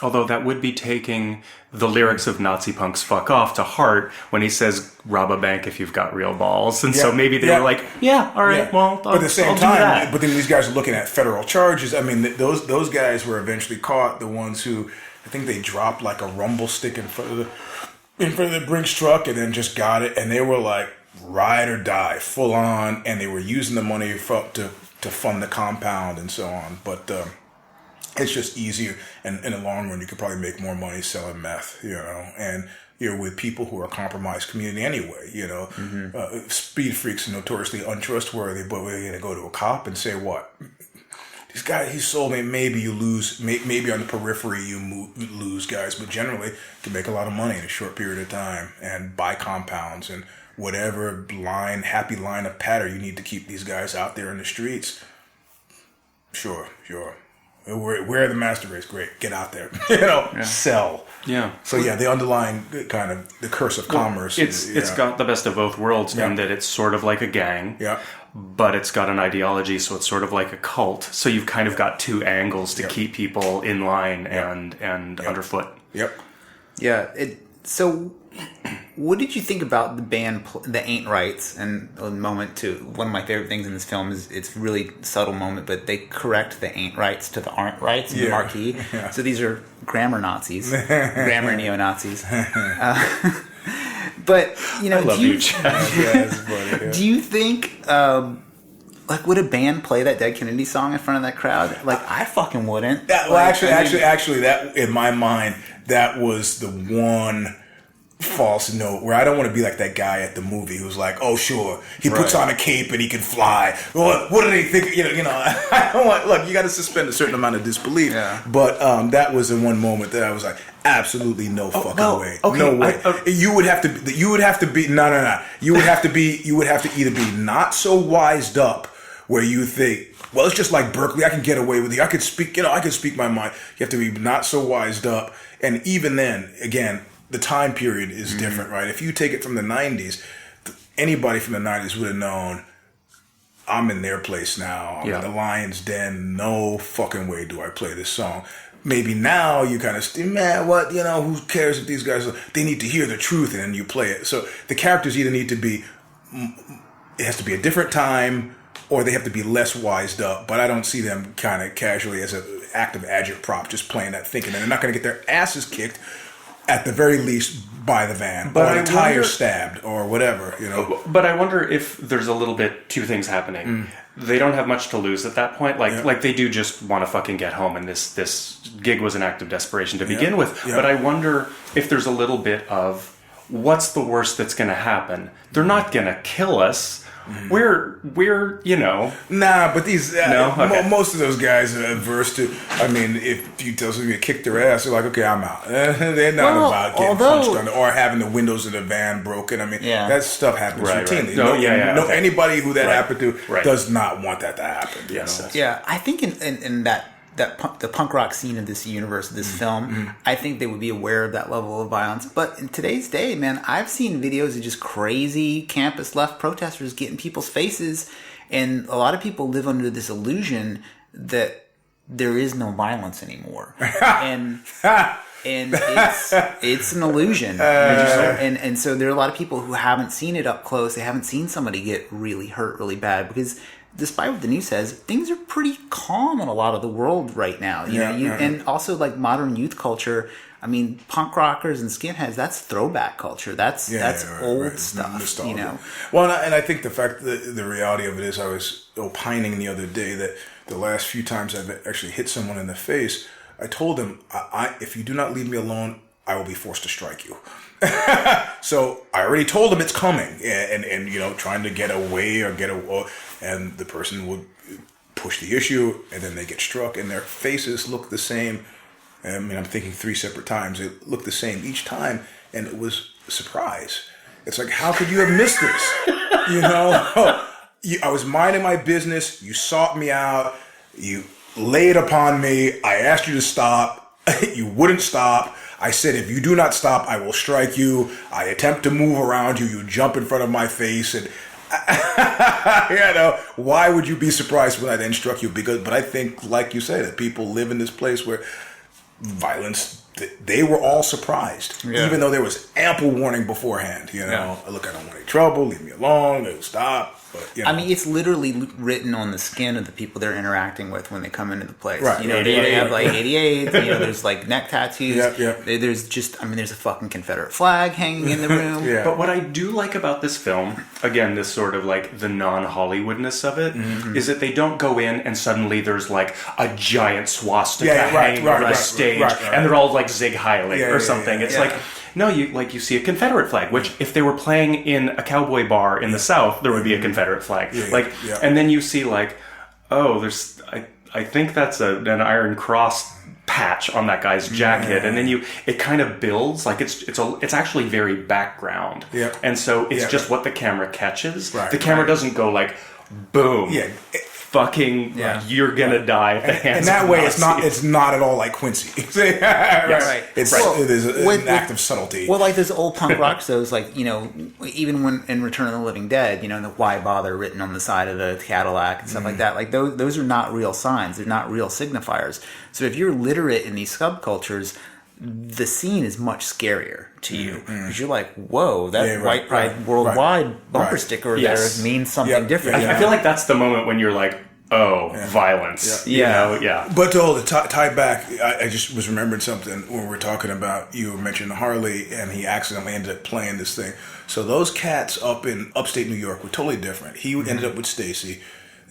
Although that would be taking the lyrics of Nazi Punk's Fuck Off to heart when he says, rob a bank if you've got real balls. And so maybe they were like, yeah, all right, well, but at the same time, but then these guys are looking at federal charges. I mean, those guys were eventually caught, the ones who, I think they dropped like a rumble stick in front of the Brinks truck and then just got it. And they were like, ride or die, full on. And they were using the money to fund the compound and so on. But it's just easier. And in the long run, you could probably make more money selling meth, you know. And you're with people who are compromised community anyway, you know. Speed freaks are notoriously untrustworthy, but we're going to go to a cop and say, what? This guy, he sold me. Maybe you lose. Maybe on the periphery you lose guys, but generally you can make a lot of money in a short period of time and buy compounds and whatever happy line of patter you need to keep these guys out there in the streets. Sure. We're the master race. Great, get out there. You know, sell. Yeah. So the underlying kind of the curse of commerce. It's got the best of both worlds in that it's sort of like a gang. Yeah. But it's got an ideology, so it's sort of like a cult. So you've kind of got two angles to keep people in line and underfoot. Yep. Yeah. So, what did you think about the band, the Ain't Rights? And a moment to one of my favorite things in this film is it's really subtle moment, but they correct the Ain't Rights to the Aren't Rights in the marquee. Yeah. So these are grammar Nazis, grammar neo-Nazis. But you know, do you think like would a band play that Dead Kennedy song in front of that crowd? Like I fucking wouldn't. Actually, that in my mind, that was the one false note where I don't want to be like that guy at the movie who's like, oh sure, he puts on a cape and he can fly. What do they think? You know. I don't want. Look, you got to suspend a certain amount of disbelief. Yeah. But that was the one moment that I was like, absolutely no fucking way. Okay, no way. You would have to be. No. You would have to either be not so wised up where you think, well, it's just like Berkeley. I can get away with it. I could speak. I can speak my mind. You have to be not so wised up. And even then, again, the time period is different, right? If you take it from the 90s, anybody from the 90s would have known, I'm in their place now. I'm in the Lion's Den. No fucking way do I play this song. Maybe now you kind of, man, what, who cares if these guys, they need to hear the truth and then you play it. So the characters either need to be, it has to be a different time or they have to be less wised up. But I don't see them kind of casually as an active agitprop just playing that thinking. And they're not going to get their asses kicked at the very least by the van, or the tire stabbed, or whatever, But I wonder if there's a little bit two things happening. They don't have much to lose at that point. Like they do just want to fucking get home, and this gig was an act of desperation to begin with. But I wonder if there's a little bit of what's the worst that's going to happen. They're not going to kill us. We're Nah, but these most of those guys are adverse to. I mean, if you tell somebody to kick their ass, they're like, okay, I'm out. They're not about getting punched on or having the windows of the van broken. I mean, that stuff happens routinely. Right. Anybody who that happened to does not want that to happen. Yes. Yeah, I think in the punk rock scene of this universe, this film, I think they would be aware of that level of violence. But in today's day, man, I've seen videos of just crazy campus left protesters getting people's faces, and a lot of people live under this illusion that there is no violence anymore, and it's an illusion. And so there are a lot of people who haven't seen it up close. They haven't seen somebody get really hurt really bad because, despite what the news says, things are pretty calm in a lot of the world right now. And also like modern youth culture. I mean, punk rockers and skinheads, that's throwback culture. That's old stuff. Nostalgia. Well, and I think the fact that the reality of it is, I was opining the other day that the last few times I've actually hit someone in the face, I told them, if you do not leave me alone, I will be forced to strike you. So I already told them it's coming, and trying to get away and the person would push the issue, and then they get struck, and their faces look the same. I mean, I'm thinking 3 separate times. It looked the same each time, and it was a surprise. It's like, how could you have missed this? I was minding my business. You sought me out. You laid upon me. I asked you to stop. You wouldn't stop. I said, if you do not stop, I will strike you. I attempt to move around you. You jump in front of my face. And, why would you be surprised when I then struck you? But I think, like you say, that people live in this place where violence, they were all surprised, even though there was ample warning beforehand. Look, I don't want any trouble. Leave me alone. They'll stop. But, I mean, it's literally written on the skin of the people they're interacting with when they come into the place. Right. They have like 88. There's like neck tattoos. Yeah. There's there's a fucking Confederate flag hanging in the room. But what I do like about this film, again, this sort of like the non-Hollywoodness of it, is that they don't go in and suddenly there's like a giant swastika hanging over the stage, and they're all like Zig Heiling or something. It's like, no, you see a Confederate flag, which if they were playing in a cowboy bar in the South, there would be a Confederate flag. And then you see like, there's I think that's an Iron Cross patch on that guy's jacket, and then it kind of builds like it's actually very background. And so it's just what the camera catches. The camera doesn't go like boom. Fucking, you're gonna die at the hands and that of way, Nazis. it's not at all like Quincy. It is an act of subtlety. Well, like those old punk rock shows, like even when in Return of the Living Dead, the "Why Bother" written on the side of the Cadillac and stuff like that. Like those are not real signs; they're not real signifiers. So if you're literate in these subcultures, the scene is much scarier to you because you're like, whoa, that White Pride Worldwide bumper sticker there means something different. I feel like that's the moment when you're like, violence. But to tie back, I just was remembering something when we were talking about, you mentioned Harley, and he accidentally ended up playing this thing. So those cats up in upstate New York were totally different. He ended up with Stacy,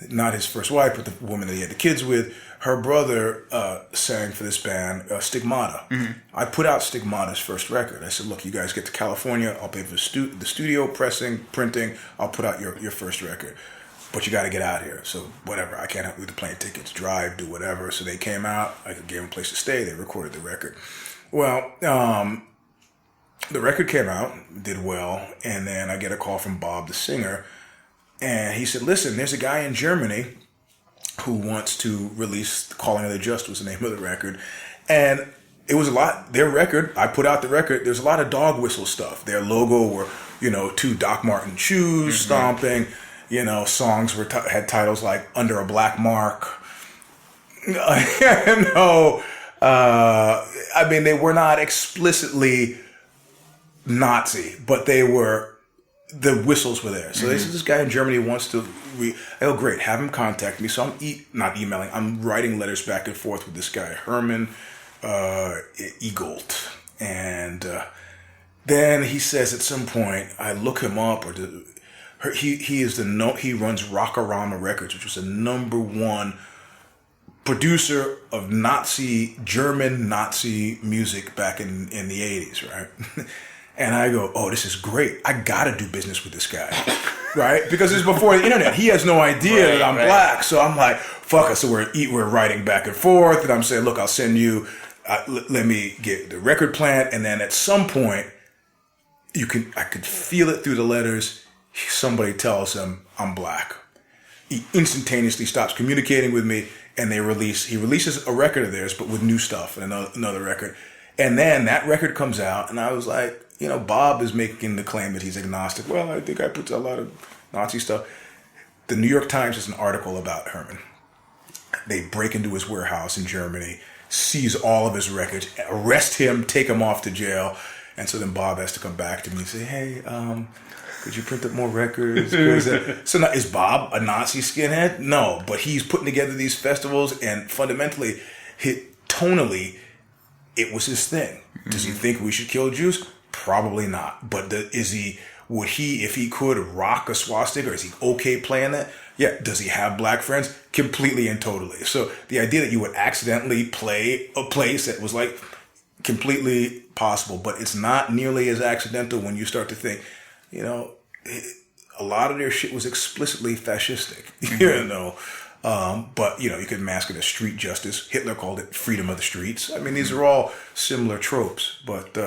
not his first wife, but the woman that he had the kids with. Her brother sang for this band, Stigmata. I put out Stigmata's first record. I said, look, you guys get to California, I'll pay for the studio, pressing, printing, I'll put out your first record. But you got to get out here. So whatever, I can't help you with the plane tickets, drive, do whatever. So they came out, I gave them a place to stay, they recorded the record. Well, the record came out, did well, and then I get a call from Bob, the singer, and he said, listen, there's a guy in Germany who wants to release Calling of the Just was the name of the record. And it was a lot, their record, I put out the record, there's a lot of dog whistle stuff. Their logo were, 2 Doc Marten shoes stomping, songs had titles like Under a Black Mark. I mean, they were not explicitly Nazi, but the whistles were there. So this guy in Germany wants to. Great, have him contact me. So I'm not emailing. I'm writing letters back and forth with this guy Herman Egolt, and then he says at some point, I look him up, he runs Rockorama Records, which was the #1 producer of German Nazi music back in the 80s, right? And I go, this is great. I got to do business with this guy, right? Because it's before the internet. He has no idea that I'm black. So I'm like, fuck it. So we're writing back and forth. And I'm saying, look, I'll send you, let me get the record plant. And then at some point, I could feel it through the letters. Somebody tells him I'm black. He instantaneously stops communicating with me. And he releases a record of theirs, but with new stuff and another record. And then that record comes out, and I was like, Bob is making the claim that he's agnostic. Well, I think I put a lot of Nazi stuff. The New York Times has an article about Herman. They break into his warehouse in Germany, seize all of his records, arrest him, take him off to jail. And so then Bob has to come back to me and say, hey, could you print up more records? So now, is Bob a Nazi skinhead? No, but he's putting together these festivals, and fundamentally, tonally, it was his thing. Does he think we should kill Jews? Probably not. But would he, if he could, rock a swastika? Or is he okay playing that? Yeah, does he have black friends? Completely and totally. So the idea that you would accidentally play a place that was like completely possible, but it's not nearly as accidental when you start to think, a lot of their shit was explicitly fascistic, but you could mask it as street justice. Hitler called it freedom of the streets. I mean, these are all similar tropes, but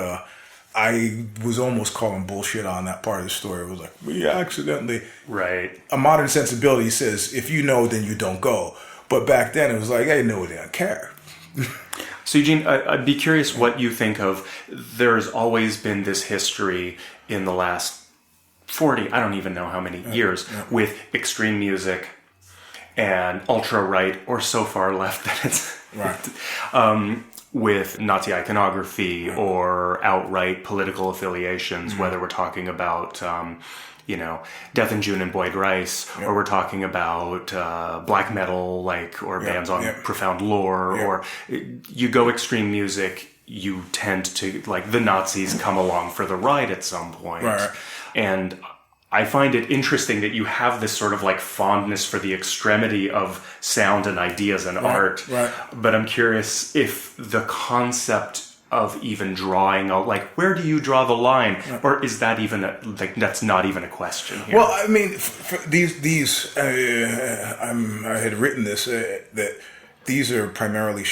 I was almost calling bullshit on that part of the story. It was like, we accidentally. Right. A modern sensibility says, if you know, then you don't go. But back then it was like, I know they don't care. So Eugene, I'd be curious what you think of, there's always been this history in the last 40, I don't even know how many years, with extreme music and ultra-right, or so far left that it's... Right. With Nazi iconography or outright political affiliations, whether we're talking about, Death in June and Boyd Rice, or we're talking about black metal, or bands on profound lore, or you go extreme music, you tend to, the Nazis come along for the ride at some point. Right. And I find it interesting that you have this sort of fondness for the extremity of sound and ideas and art. Right. But I'm curious if the concept of even drawing where do you draw the line, or is that even that's not even a question here? Well, I mean, these I had written this that these are primarily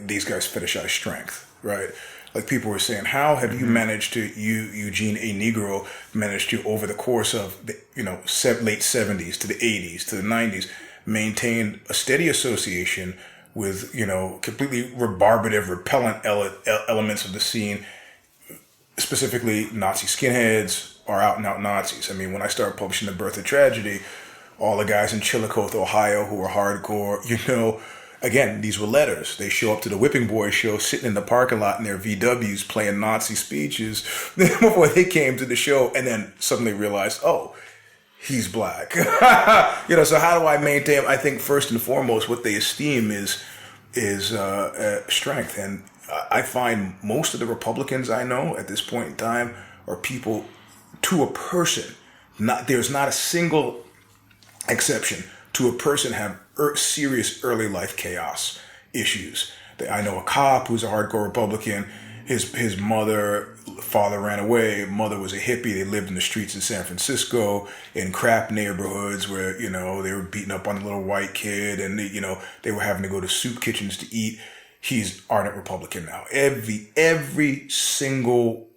these guys fetishize strength, right? Like people were saying, how have you managed to, Eugene, a Negro, managed to, over the course of the late 70s to the 80s to the 90s, maintain a steady association with completely rebarbative, repellent elements of the scene, specifically Nazi skinheads or out and out Nazis. I mean, when I started publishing The Birth of Tragedy, all the guys in Chillicothe, Ohio, who were hardcore, again, these were letters. They show up to the Whipping Boys show, sitting in the parking lot in their VWs, playing Nazi speeches before they came to the show, and then suddenly realized, oh, he's black. So how do I maintain? I think first and foremost, what they esteem is strength, and I find most of the Republicans I know at this point in time are people, to a person. There's not a single exception to a person have serious early life chaos issues. I know a cop who's a hardcore Republican. His father ran away. Mother was a hippie. They lived in the streets in San Francisco in crap neighborhoods where they were beating up on a little white kid, and they were having to go to soup kitchens to eat. He's ardent Republican now. Every single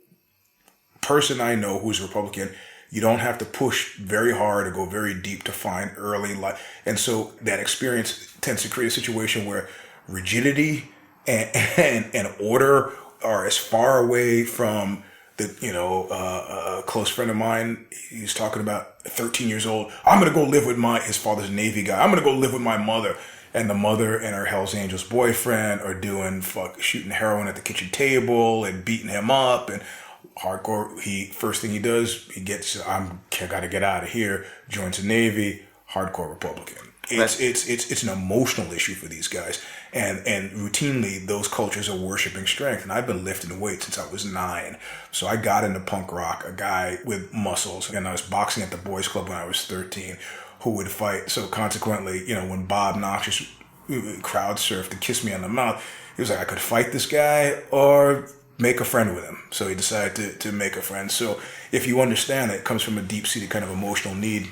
person I know who's Republican, you don't have to push very hard or go very deep to find early life. And so that experience tends to create a situation where rigidity and order are as far away from a close friend of mine. He's talking about 13 years old. I'm going to go live with his father's Navy guy. I'm going to go live with my mother. And the mother and her Hells Angels boyfriend are shooting heroin at the kitchen table and beating him up and hardcore. First thing he does, I gotta get out of here, joins the Navy, hardcore Republican. It's an emotional issue for these guys. And routinely those cultures are worshiping strength. And I've been lifting weights since I was 9. So I got into punk rock, a guy with muscles, and I was boxing at the boys club when I was 13, who would fight. So consequently, when Bob Noxious crowd surfed to kiss me on the mouth, he was like, I could fight this guy or make a friend with him. So he decided to make a friend. So if you understand that it comes from a deep-seated kind of emotional need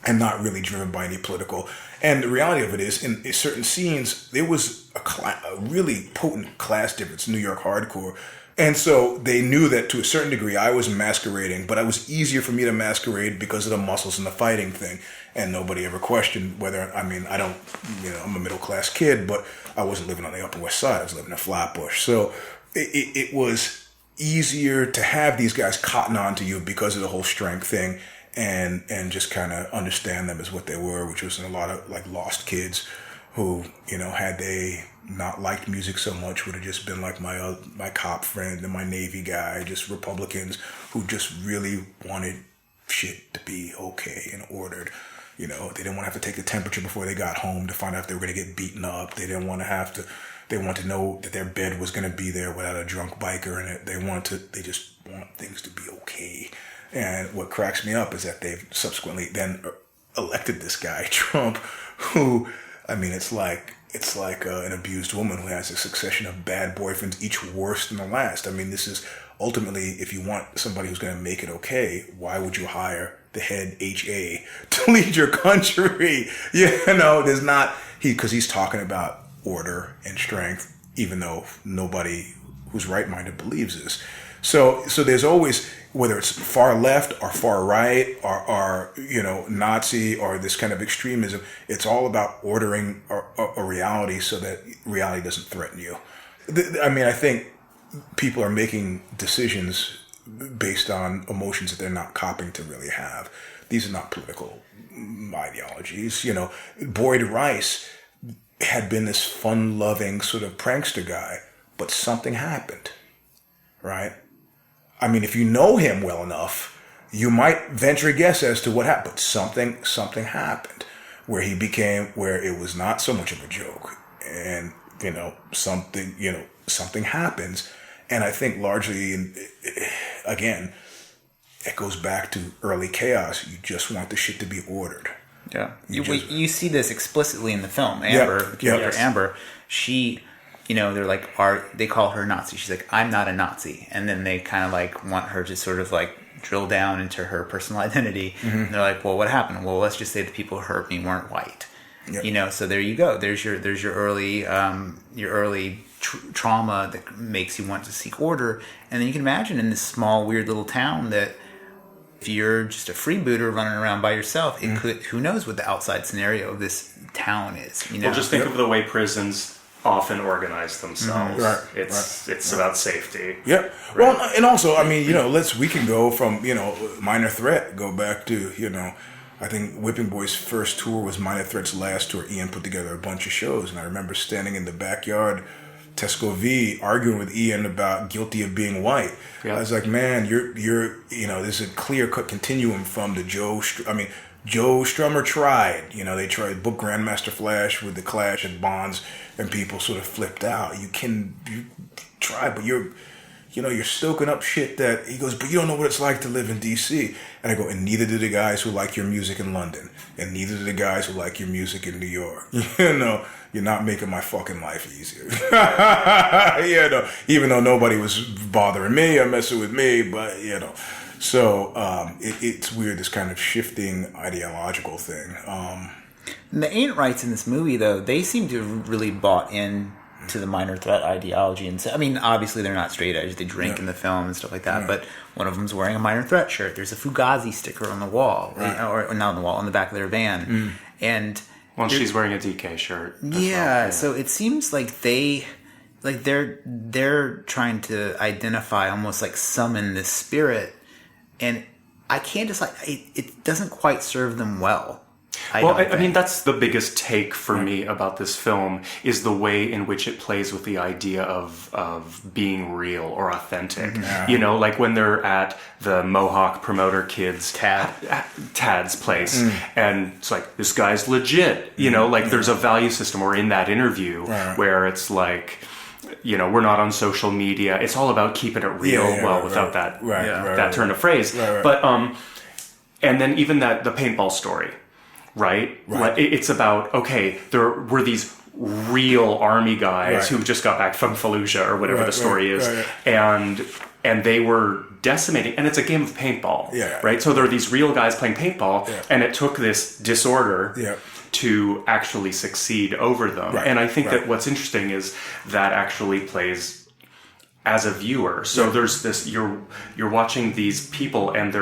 and not really driven by any political. And the reality of it is, in certain scenes, there was a really potent class difference in New York hardcore. And so they knew that to a certain degree I was masquerading, but it was easier for me to masquerade because of the muscles and the fighting thing. And nobody ever questioned whether, I'm a middle-class kid, but I wasn't living on the Upper West Side. I was living in Flatbush. So it was easier to have these guys cotton on to you because of the whole strength thing and just kind of understand them as what they were, which was a lot of lost kids who, had they not liked music so much, would have just been like my cop friend and my Navy guy, just Republicans who just really wanted shit to be okay and ordered. They didn't want to have to take the temperature before they got home to find out if they were going to get beaten up. They didn't want to have to. They want to know that their bed was going to be there without a drunk biker in it. They just want things to be okay. And what cracks me up is that they've subsequently then elected this guy, Trump, who, I mean, it's like an abused woman who has a succession of bad boyfriends, each worse than the last. I mean, this is ultimately, if you want somebody who's going to make it okay, why would you hire the head HA to lead your country? There's not, because he's talking about order and strength, even though nobody who's right-minded believes this. So there's always, whether it's far left or far right or Nazi or this kind of extremism, it's all about ordering a reality so that reality doesn't threaten you. I mean, I think people are making decisions based on emotions that they're not copping to really have. These are not political ideologies. Boyd Rice had been this fun-loving sort of prankster guy, but something happened, right? I mean, if you know him well enough, you might venture a guess as to what happened. But something happened where it was not so much of a joke. And, something happens. And I think largely, again, it goes back to early chaos. You just want the shit to be ordered. Yeah. You see this explicitly in the film. Amber, the character Amber, she... they're like, they call her Nazi. She's like, I'm not a Nazi. And then they kind of like want her to sort of like drill down into her personal identity. Mm-hmm. And they're like, well, what happened? Well, let's just say the people who hurt me weren't white. Yep. So there you go. There's your early trauma that makes you want to seek order. And then you can imagine in this small, weird little town that if you're just a freebooter running around by yourself, it could, who knows what the outside scenario of this town is. Well, just think of the way prisons often organize themselves. Mm-hmm. It's about safety. Yep. Right. Well, and also, I mean, we can go from, Minor Threat, go back to, I think Whipping Boy's first tour was Minor Threat's last tour. Ian put together a bunch of shows, and I remember standing in the backyard, Tesco V, arguing with Ian about Guilty of Being White. Yep. I was like, man, you're there's a clear-cut continuum from the Joe Strummer tried. They tried book Grandmaster Flash with the Clash at Bonds, and people sort of flipped out. You try, but you're stoking up shit that, he goes, but you don't know what it's like to live in D.C. And I go, and neither do the guys who like your music in London, and neither do the guys who like your music in New York. You're not making my fucking life easier. Even though nobody was bothering me or messing with me, but So it's weird, this kind of shifting ideological thing. And the Ain't Rights in this movie, though, they seem to have really bought in to the Minor Threat ideology. And I mean, obviously they're not straight edge. They drink in the film and stuff like that. But one of them's wearing a Minor Threat shirt. There's a Fugazi sticker on the wall, or not on the wall, on the back of their van. And she's wearing a DK shirt. Yeah. So it seems like they're trying to identify, almost like summon this spirit. And I can't decide. It doesn't quite serve them well. I mean, that's the biggest take for me about this film, is the way in which it plays with the idea of being real or authentic. Yeah. Like when they're at the Mohawk promoter kids Tad's place, and it's like, this guy's legit. There's a value system, or in that interview where it's like, we're not on social media. It's all about keeping it real. Without that turn of phrase. But and then even the paintball story. Right? Like, it's about, okay, there were these real army guys who just got back from Fallujah or whatever the story is, and they were decimating, and it's a game of paintball, right? So there are these real guys playing paintball, and it took this disorder to actually succeed over them. And I think that what's interesting is that actually plays as a viewer. So there's this, you're watching these people, and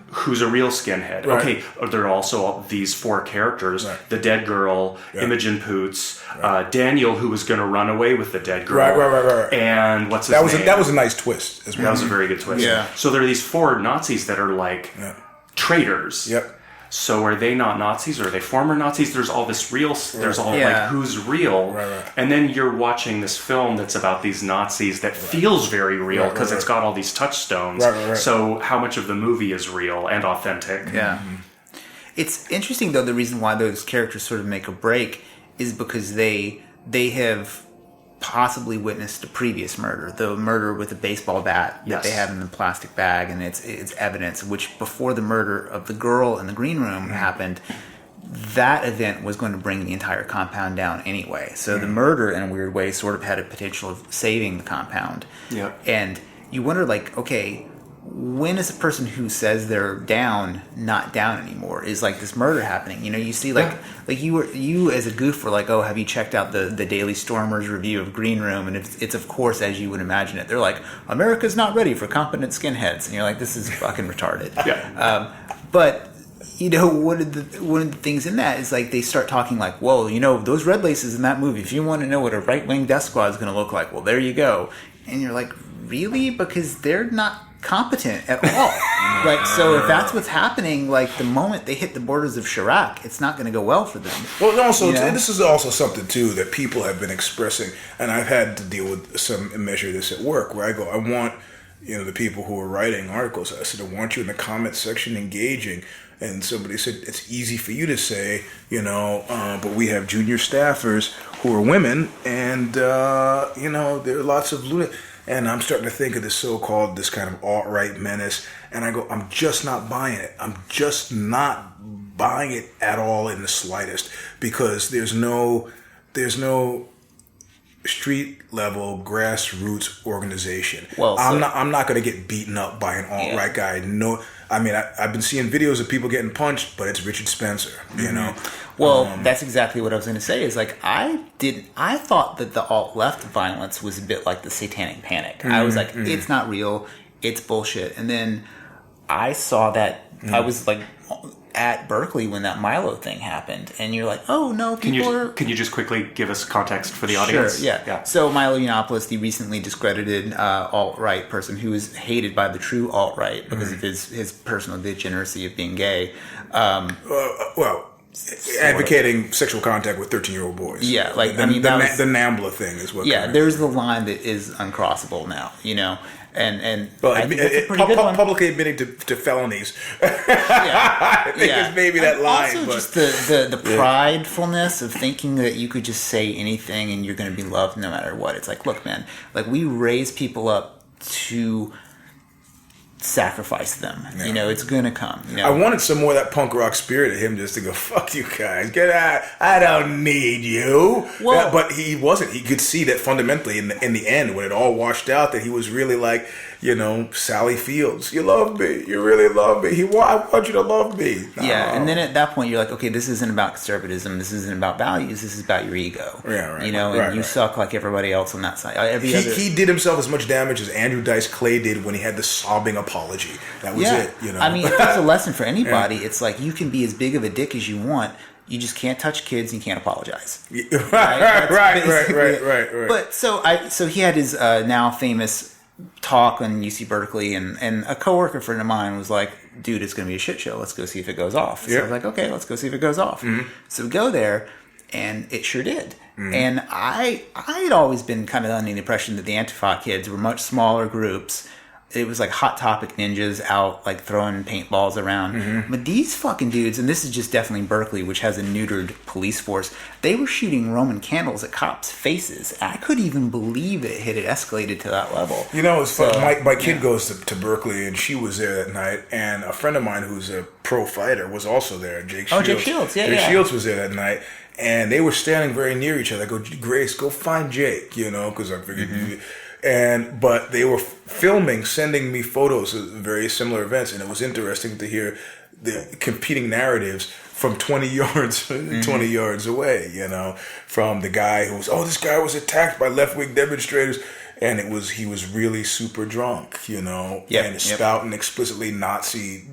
who's a real skinhead. Okay, there are also these four characters, the dead girl, Imogen Poots, Daniel, who was going to run away with the dead girl. Right. And what's his name? That was a nice twist as well. That was a very good twist. Yeah. So there are these four Nazis that are like traitors. Yep. So are they not Nazis, or are they former Nazis? There's all this there's all like, who's real? And then you're watching this film that's about these Nazis that feels very real because it's got all these touchstones. So how much of the movie is real and authentic? Yeah. It's interesting, though, the reason why those characters sort of make a break is because they have possibly witnessed a previous murder, the murder with the baseball bat that they had in the plastic bag, and it's evidence, which before the murder of the girl in the green room happened, that event was going to bring the entire compound down anyway. So the murder, in a weird way, sort of had a potential of saving the compound. Yeah. And you wonder, like, okay, when is a person who says they're down not down anymore? Is like this murder happening? You know, you see like you as a goof were like, oh, have you checked out the Daily Stormer's review of Green Room? And it's of course as you would imagine it. They're like, America's not ready for competent skinheads, and you're like, this is fucking retarded. Yeah. But you know, one of the things in that is like they start talking like, well, you know, those red laces in that movie. If you want to know what a right wing death squad is going to look like, well, there you go. And you're like, really? Because they're not competent at all. Like, so if that's what's happening, like the moment they hit the borders of Chirac, it's not going to go well for them. Well, also, this is also something too that people have been expressing, and I've had to deal with some measure of this at work, where I go, I want, you know, the people who are writing articles, I said, I want you in the comment section engaging. And somebody said, it's easy for you to say, you know, but we have junior staffers who are women, and, you know, there are lots of lunatics. And I'm starting to think of this kind of alt-right menace. And I go, I'm just not buying it. I'm just not buying it at all in the slightest. Because there's no street level grassroots organization. Well, I'm not going to get beaten up by an alt-right guy. No, I mean, I've been seeing videos of people getting punched, but it's Richard Spencer, you know. Well, that's exactly what I was going to say. Is like I thought that the alt-left violence was a bit like the Satanic Panic. I was like, it's not real, it's bullshit. And then I saw that I was like at Berkeley when that Milo thing happened, and you're like, oh no, Can you just quickly give us context for the audience? Sure, yeah. So Milo Yiannopoulos, the recently discredited alt-right person who is hated by the true alt-right because of his personal degeneracy of being gay. Advocating sexual contact with 13-year-old boys. Yeah, like the NAMBLA thing is what. Yeah, there's the line that is uncrossable now. You know. And publicly admitting to felonies. I think it's maybe that line. Also, just the pridefulness of thinking that you could just say anything and you're going to be loved no matter what. It's like, look, man, like we raise people up to sacrifice them. Yeah. You know, it's gonna come. You know? I wanted some more of that punk rock spirit of him, just to go, fuck you guys, get out, I don't need you. Well, but he wasn't. He could see that fundamentally in the end, when it all washed out, that he was really like, you know, Sally Fields. You love me. You really love me. I want you to love me. No. Yeah, and then at that point, you're like, okay, this isn't about conservatism. This isn't about values. This is about your ego. Yeah, right. You know, and you suck like everybody else on that side. He did himself as much damage as Andrew Dice Clay did when he had the sobbing apology. That was it. You know, I mean, if there's a lesson for anybody, it's like you can be as big of a dick as you want. You just can't touch kids and you can't apologize. Right. But so he had his now famous talk on UC Berkeley, and a coworker friend of mine was like, dude, it's going to be a shit show. Let's go see if it goes off. So I was like, okay, let's go see if it goes off. Mm-hmm. So we go there, and it sure did. Mm-hmm. And I had always been kind of under the impression that the Antifa kids were much smaller groups. It was like Hot Topic ninjas out like throwing paintballs around. Mm-hmm. But these fucking dudes, and this is just definitely Berkeley, which has a neutered police force, they were shooting Roman candles at cops' faces. I couldn't even believe it had escalated to that level. You know, it's funny. My kid goes to Berkeley, and she was there that night, and a friend of mine who's a pro fighter was also there, Jake Shields. Oh, Jake Shields, Jake Shields was there that night, and they were standing very near each other. I go, Grace, go find Jake, you know, because I figured... Mm-hmm. But they were sending me photos of very similar events, and it was interesting to hear the competing narratives from 20 yards away, you know, from the guy who was, this guy was attacked by left-wing demonstrators, and he was really super drunk, you know, and spouting explicitly Nazi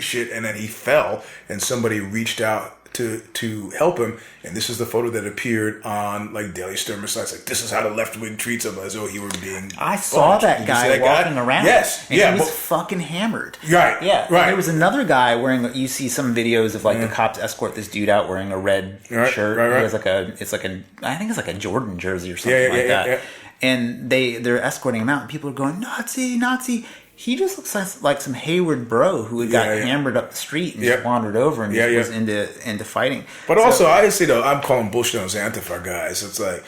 shit, and then he fell, and somebody reached out to help him, and this is the photo that appeared on like Daily Stormer sites. Like, this is how the left wing treats him, as though he were being. I saw that guy walking around. Yes, and he was fucking hammered. Right, yeah, right. And there was another guy wearing. You see some videos of like the cops escort this dude out wearing a red shirt. Right. He has I think it's like a Jordan jersey or something like that. Yeah. And they're escorting him out, and people are going, Nazi, Nazi. He just looks like some Hayward bro who had got hammered up the street and just wandered over and just was into fighting. But also, I say though, I'm calling bullshit on those Antifa guys. It's like,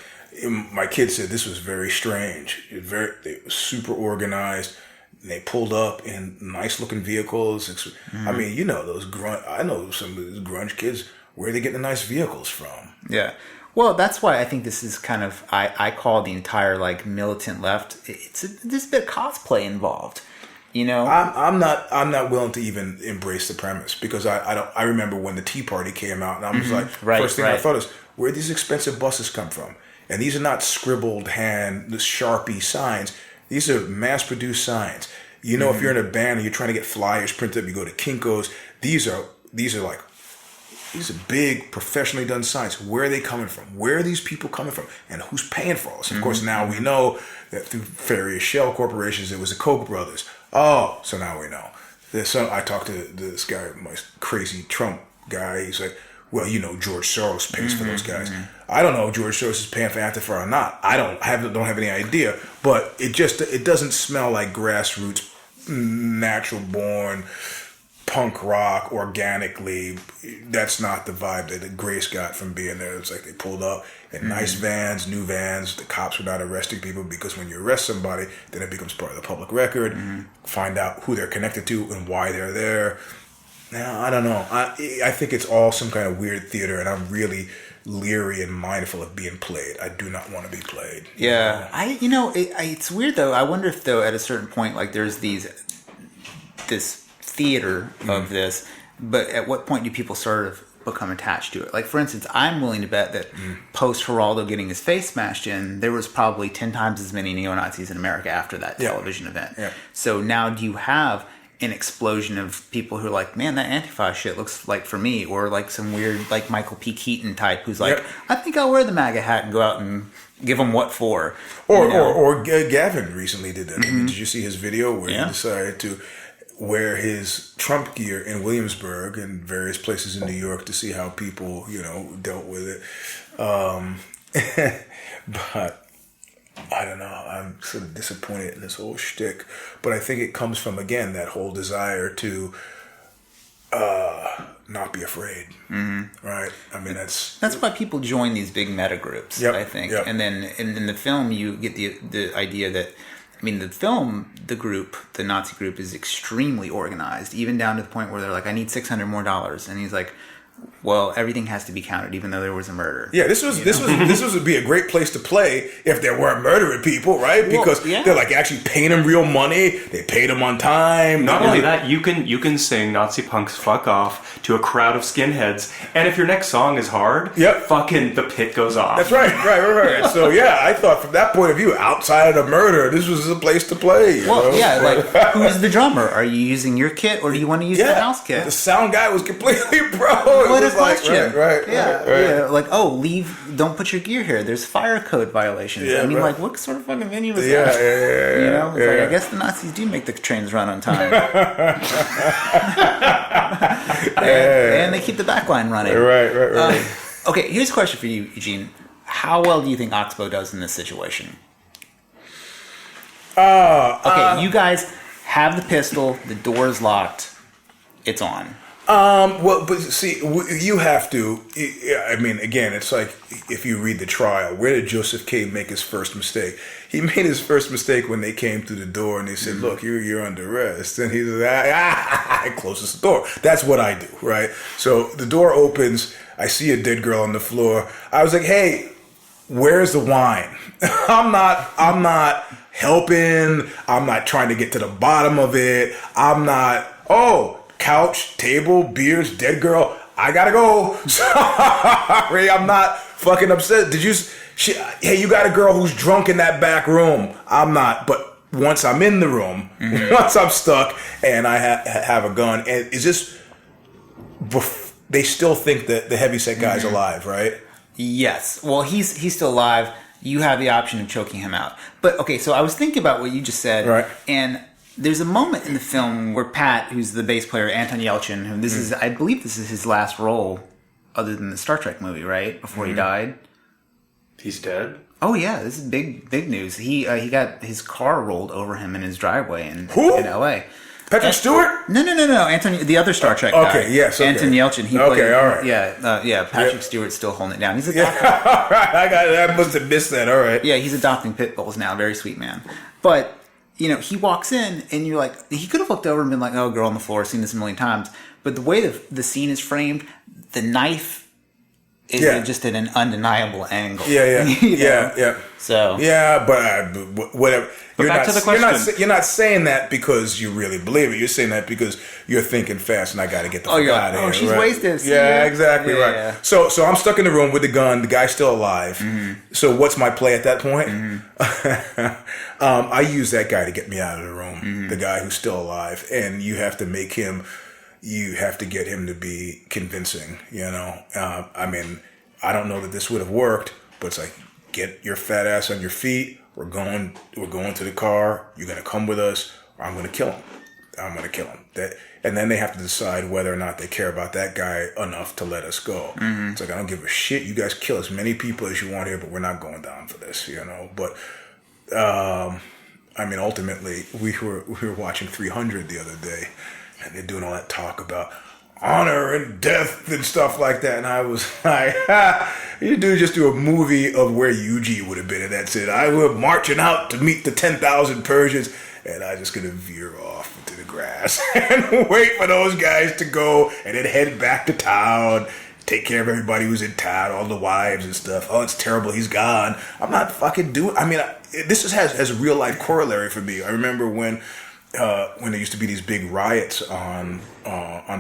my kids said this was very strange. They were super organized. And they pulled up in nice looking vehicles. I mean, you know, I know some of those grunge kids. Where are they getting the nice vehicles from? Yeah. Well, that's why I think this is kind of, I call the entire like militant left. There's a bit of cosplay involved. You know, I'm not willing to even embrace the premise because I remember when the Tea Party came out and I was like, first thing I thought is, where these expensive buses come from? And these are not scribbled hand, the Sharpie signs. These are mass-produced signs. You know, if you're in a band and you're trying to get flyers printed up, you go to Kinko's. These are big, professionally done signs. Where are they coming from? Where are these people coming from? And who's paying for all this? Of course, now we know that through various shell corporations, it was the Koch brothers. Oh, so now we know. I talked to this guy, my crazy Trump guy. He's like, well, you know, George Soros pays for those guys. I don't know if George Soros is paying for Antifa or not. I don't have any idea. But it doesn't smell like grassroots, natural born punk rock organically. That's not the vibe that Grace got from being there. It's like they pulled up in nice vans, new vans. The cops were not arresting people because when you arrest somebody, then it becomes part of the public record. Find out who they're connected to and why they're there. Now, I don't know. I think it's all some kind of weird theater, and I'm really leery and mindful of being played. I do not want to be played. Yeah. It's weird, though. I wonder if, though, at a certain point, like, there's this theater of this, but at what point do people sort of become attached to it? Like, for instance, I'm willing to bet that post Geraldo getting his face smashed in, there was probably 10 times as many neo-Nazis in America after that television event. Yeah. So now do you have an explosion of people who are like, man, that Antifa shit looks like for me, or like some weird like Michael P. Keaton type who's like, I think I'll wear the MAGA hat and go out and give them what for. Or Gavin recently did that. Did you see his video where he decided to wear his Trump gear in Williamsburg and various places in New York to see how people, you know, dealt with it. But I don't know. I'm sort of disappointed in this whole shtick, but I think it comes from, again, that whole desire to not be afraid, right? I mean, that's why people join these big meta groups. I think, and then in the film you get the idea that, I mean, the Nazi group is extremely organized, even down to the point where they're like, I need $600 more, and he's like, well, everything has to be counted, even though there was a murder. Yeah, this would be a great place to play if there weren't murdering people, right? Because they're like actually paying them real money. They paid them on time. Not only that, you can sing "Nazi punks fuck off" to a crowd of skinheads, and if your next song is hard, fucking the pit goes off. That's right. So yeah, I thought from that point of view, outside of the murder, this was a place to play. Like who's the drummer? Are you using your kit or do you want to use the house kit? The sound guy was completely pro. What a question. Right. Like, don't put your gear here. There's fire code violations. Yeah, I mean, like, what sort of fucking venue is that? Yeah. You know? It's like, I guess the Nazis do make the trains run on time. and they keep the back line running. Right. Okay, here's a question for you, Eugene. How well do you think Oxbow does in this situation? You guys have the pistol. The door is locked. It's on. Well, but see, you have to. I mean, again, it's like if you read the trial, where did Joseph K. make his first mistake? He made his first mistake when they came through the door and they said, "Look, you're under arrest," and he's like, closes the door. That's what I do, right? So the door opens. I see a dead girl on the floor. I was like, "Hey, where's the wine?" I'm not helping. I'm not trying to get to the bottom of it. I'm not. Couch, table, beers, dead girl. I gotta go. Sorry, I'm not fucking upset. Hey, you got a girl who's drunk in that back room. I'm not. But once I'm in the room, once I'm stuck, and I have a gun, and is this? They still think that the heavyset guy's alive, right? Yes. Well, he's still alive. You have the option of choking him out. But okay, so I was thinking about what you just said, right? And there's a moment in the film where Pat, who's the bass player, Anton Yelchin, who I believe this is his last role other than the Star Trek movie, right? Before he died. He's dead? Oh yeah, this is big news. He got his car rolled over him in his driveway in LA. Patrick Stewart? No. Anthony, the other Star Trek guy. Okay, yes. Okay. Anton Yelchin. He okay, played, all right. Yeah, Patrick Stewart's still holding it down. He's Yeah, all right. I must have missed that. All right. Yeah, he's adopting pit bulls now. Very sweet man. But, he walks in and you're like, he could have looked over and been like, oh, girl on the floor, seen this a million times. But the way the scene is framed, the knife is just at an undeniable angle. Yeah. So. Yeah, but whatever. But back to the question. You're not saying that because you really believe it. You're saying that because you're thinking fast and I got to get the fuck out of here. Oh, she's right? wasted. Yeah, exactly right. Yeah. So I'm stuck in the room with the gun. The guy's still alive. Mm-hmm. So what's my play at that point? Mm-hmm. I use that guy to get me out of the room. Mm-hmm. The guy who's still alive. And you have to make him... You have to get him to be convincing, I mean, I don't know that this would have worked, but it's like, get your fat ass on your feet. We're going to the car. You're going to come with us, or I'm going to kill him. And then they have to decide whether or not they care about that guy enough to let us go. Mm-hmm. It's like, I don't give a shit. You guys kill as many people as you want here, but we're not going down for this, But, I mean, ultimately, we were watching 300 the other day. And they're doing all that talk about honor and death and stuff like that. And I was like, you just do a movie of where Eugene would have been. And that's it. I were marching out to meet the 10,000 Persians. And I just going to veer off into the grass and wait for those guys to go and then head back to town. Take care of everybody who's in town, all the wives and stuff. Oh, it's terrible. He's gone. I'm not fucking doing... I mean, this has a real life corollary for me. I remember when there used to be these big riots on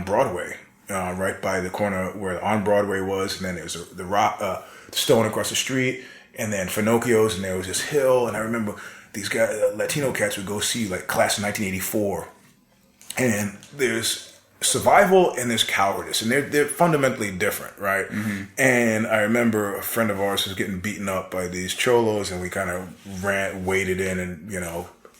Broadway, right by the corner where on Broadway was, and then there was the stone across the street, and then Finocchio's, and there was this hill, and I remember these guys, Latino cats, would go see like Class of 1984, and there's survival and there's cowardice, and they're fundamentally different, right? Mm-hmm. And I remember a friend of ours was getting beaten up by these cholos, and we kind of waded in, and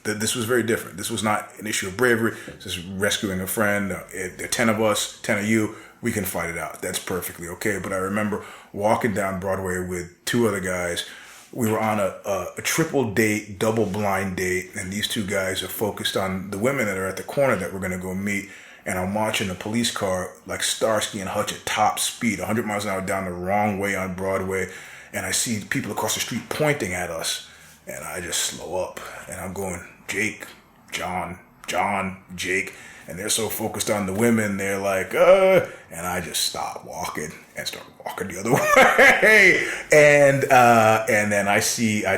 this was very different. This was not an issue of bravery. This is rescuing a friend. There are 10 of us, 10 of you. We can fight it out. That's perfectly okay. But I remember walking down Broadway with two other guys. We were on a triple date, double blind date, and these two guys are focused on the women that are at the corner that we're going to go meet. And I'm watching a police car like Starsky and Hutch at top speed, 100 miles an hour down the wrong way on Broadway. And I see people across the street pointing at us. And I just slow up. And I'm going, Jake, John, Jake. And they're so focused on the women, they're like, and I just stop walking and start walking the other way. And then I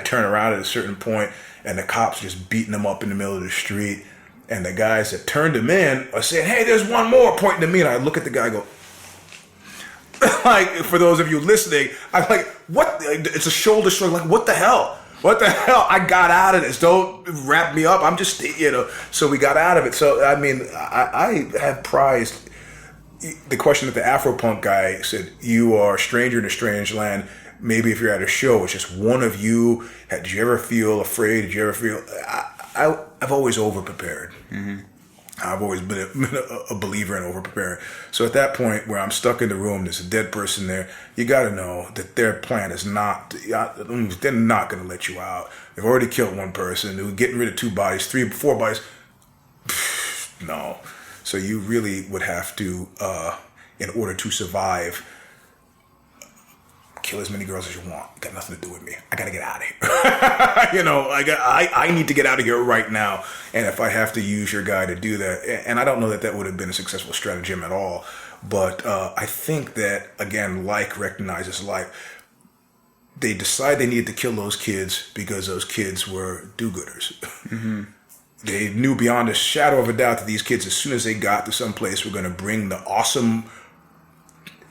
turn around at a certain point, and the cops just beating them up in the middle of the street. And the guys that turned them in are saying, hey, there's one more, pointing to me. And I look at the guy and go, like, for those of you listening, I'm like, what? It's a shoulder shrug. Like, what the hell? What the hell? I got out of this. Don't wrap me up. I'm just, so we got out of it. So, I mean, I have prized the question that the Afropunk guy said, you are a stranger in a strange land. Maybe if you're at a show, it's just one of you. Did you ever feel afraid? Did you ever feel... I've always over-prepared. Mm-hmm. I've always been a believer in over-preparing. So at that point where I'm stuck in the room, there's a dead person there, you got to know that their plan is not... They're not going to let you out. They've already killed one person. They're getting rid of 2 bodies, 3, 4 bodies. No. So you really would have to, in order to survive... kill as many girls as you want. Got nothing to do with me. I gotta get out of here. I need to get out of here right now. And if I have to use your guy to do that, and I don't know that would have been a successful stratagem at all, but I think that, again, like recognizes like. They decide they needed to kill those kids because those kids were do-gooders. Mm-hmm. They knew beyond a shadow of a doubt that these kids, as soon as they got to some place, were going to bring the awesome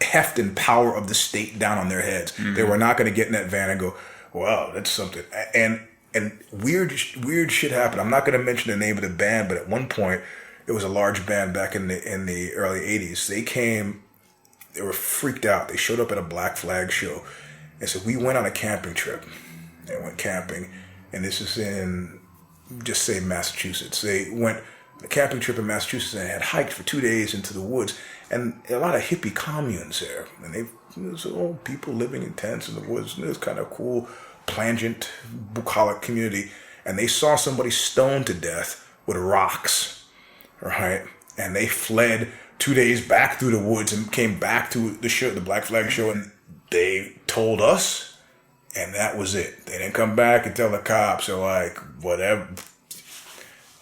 heft and power of the state down on their heads. Mm-hmm. They were not going to get in that van and go, wow, that's something. And weird shit happened. I'm not going to mention the name of the band, but at one point, it was a large band back in the early 80s. They were freaked out. They showed up at a Black Flag show. And so we went on a camping trip. They went camping. And this is in, just say, Massachusetts. They went on a camping trip in Massachusetts and had hiked for 2 days into the woods. And a lot of hippie communes there. And there's old people living in tents in the woods. And it was kind of cool, plangent, bucolic community. And they saw somebody stoned to death with rocks. right? And they fled 2 days back through the woods and came back to the show, the Black Flag show, and they told us, and that was it. They didn't come back and tell the cops, or like, whatever.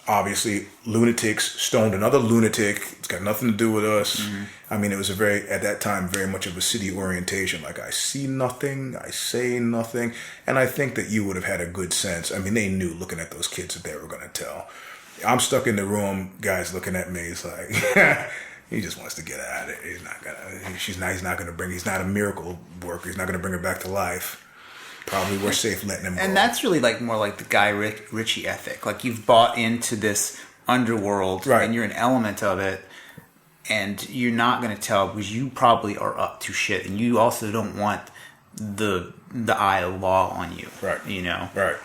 Obviously, lunatics stoned another lunatic. It's got nothing to do with us. Mm-hmm. I mean, it was at that time, very much of a city orientation. Like, I see nothing, I say nothing. And I think that you would have had a good sense. I mean, they knew, looking at those kids, that they were going to tell. I'm stuck in the room, guys looking at me. It's like, he just wants to get out of it. He's not going to bring, he's not a miracle worker. He's not going to bring her back to life. Probably we're safe letting him go. And that's really like more like the Guy Ritchie ethic. Like, you've bought into this underworld, right, and you're an element of it, and you're not going to tell because you probably are up to shit, and you also don't want the eye of law on you. Right. You know. Right.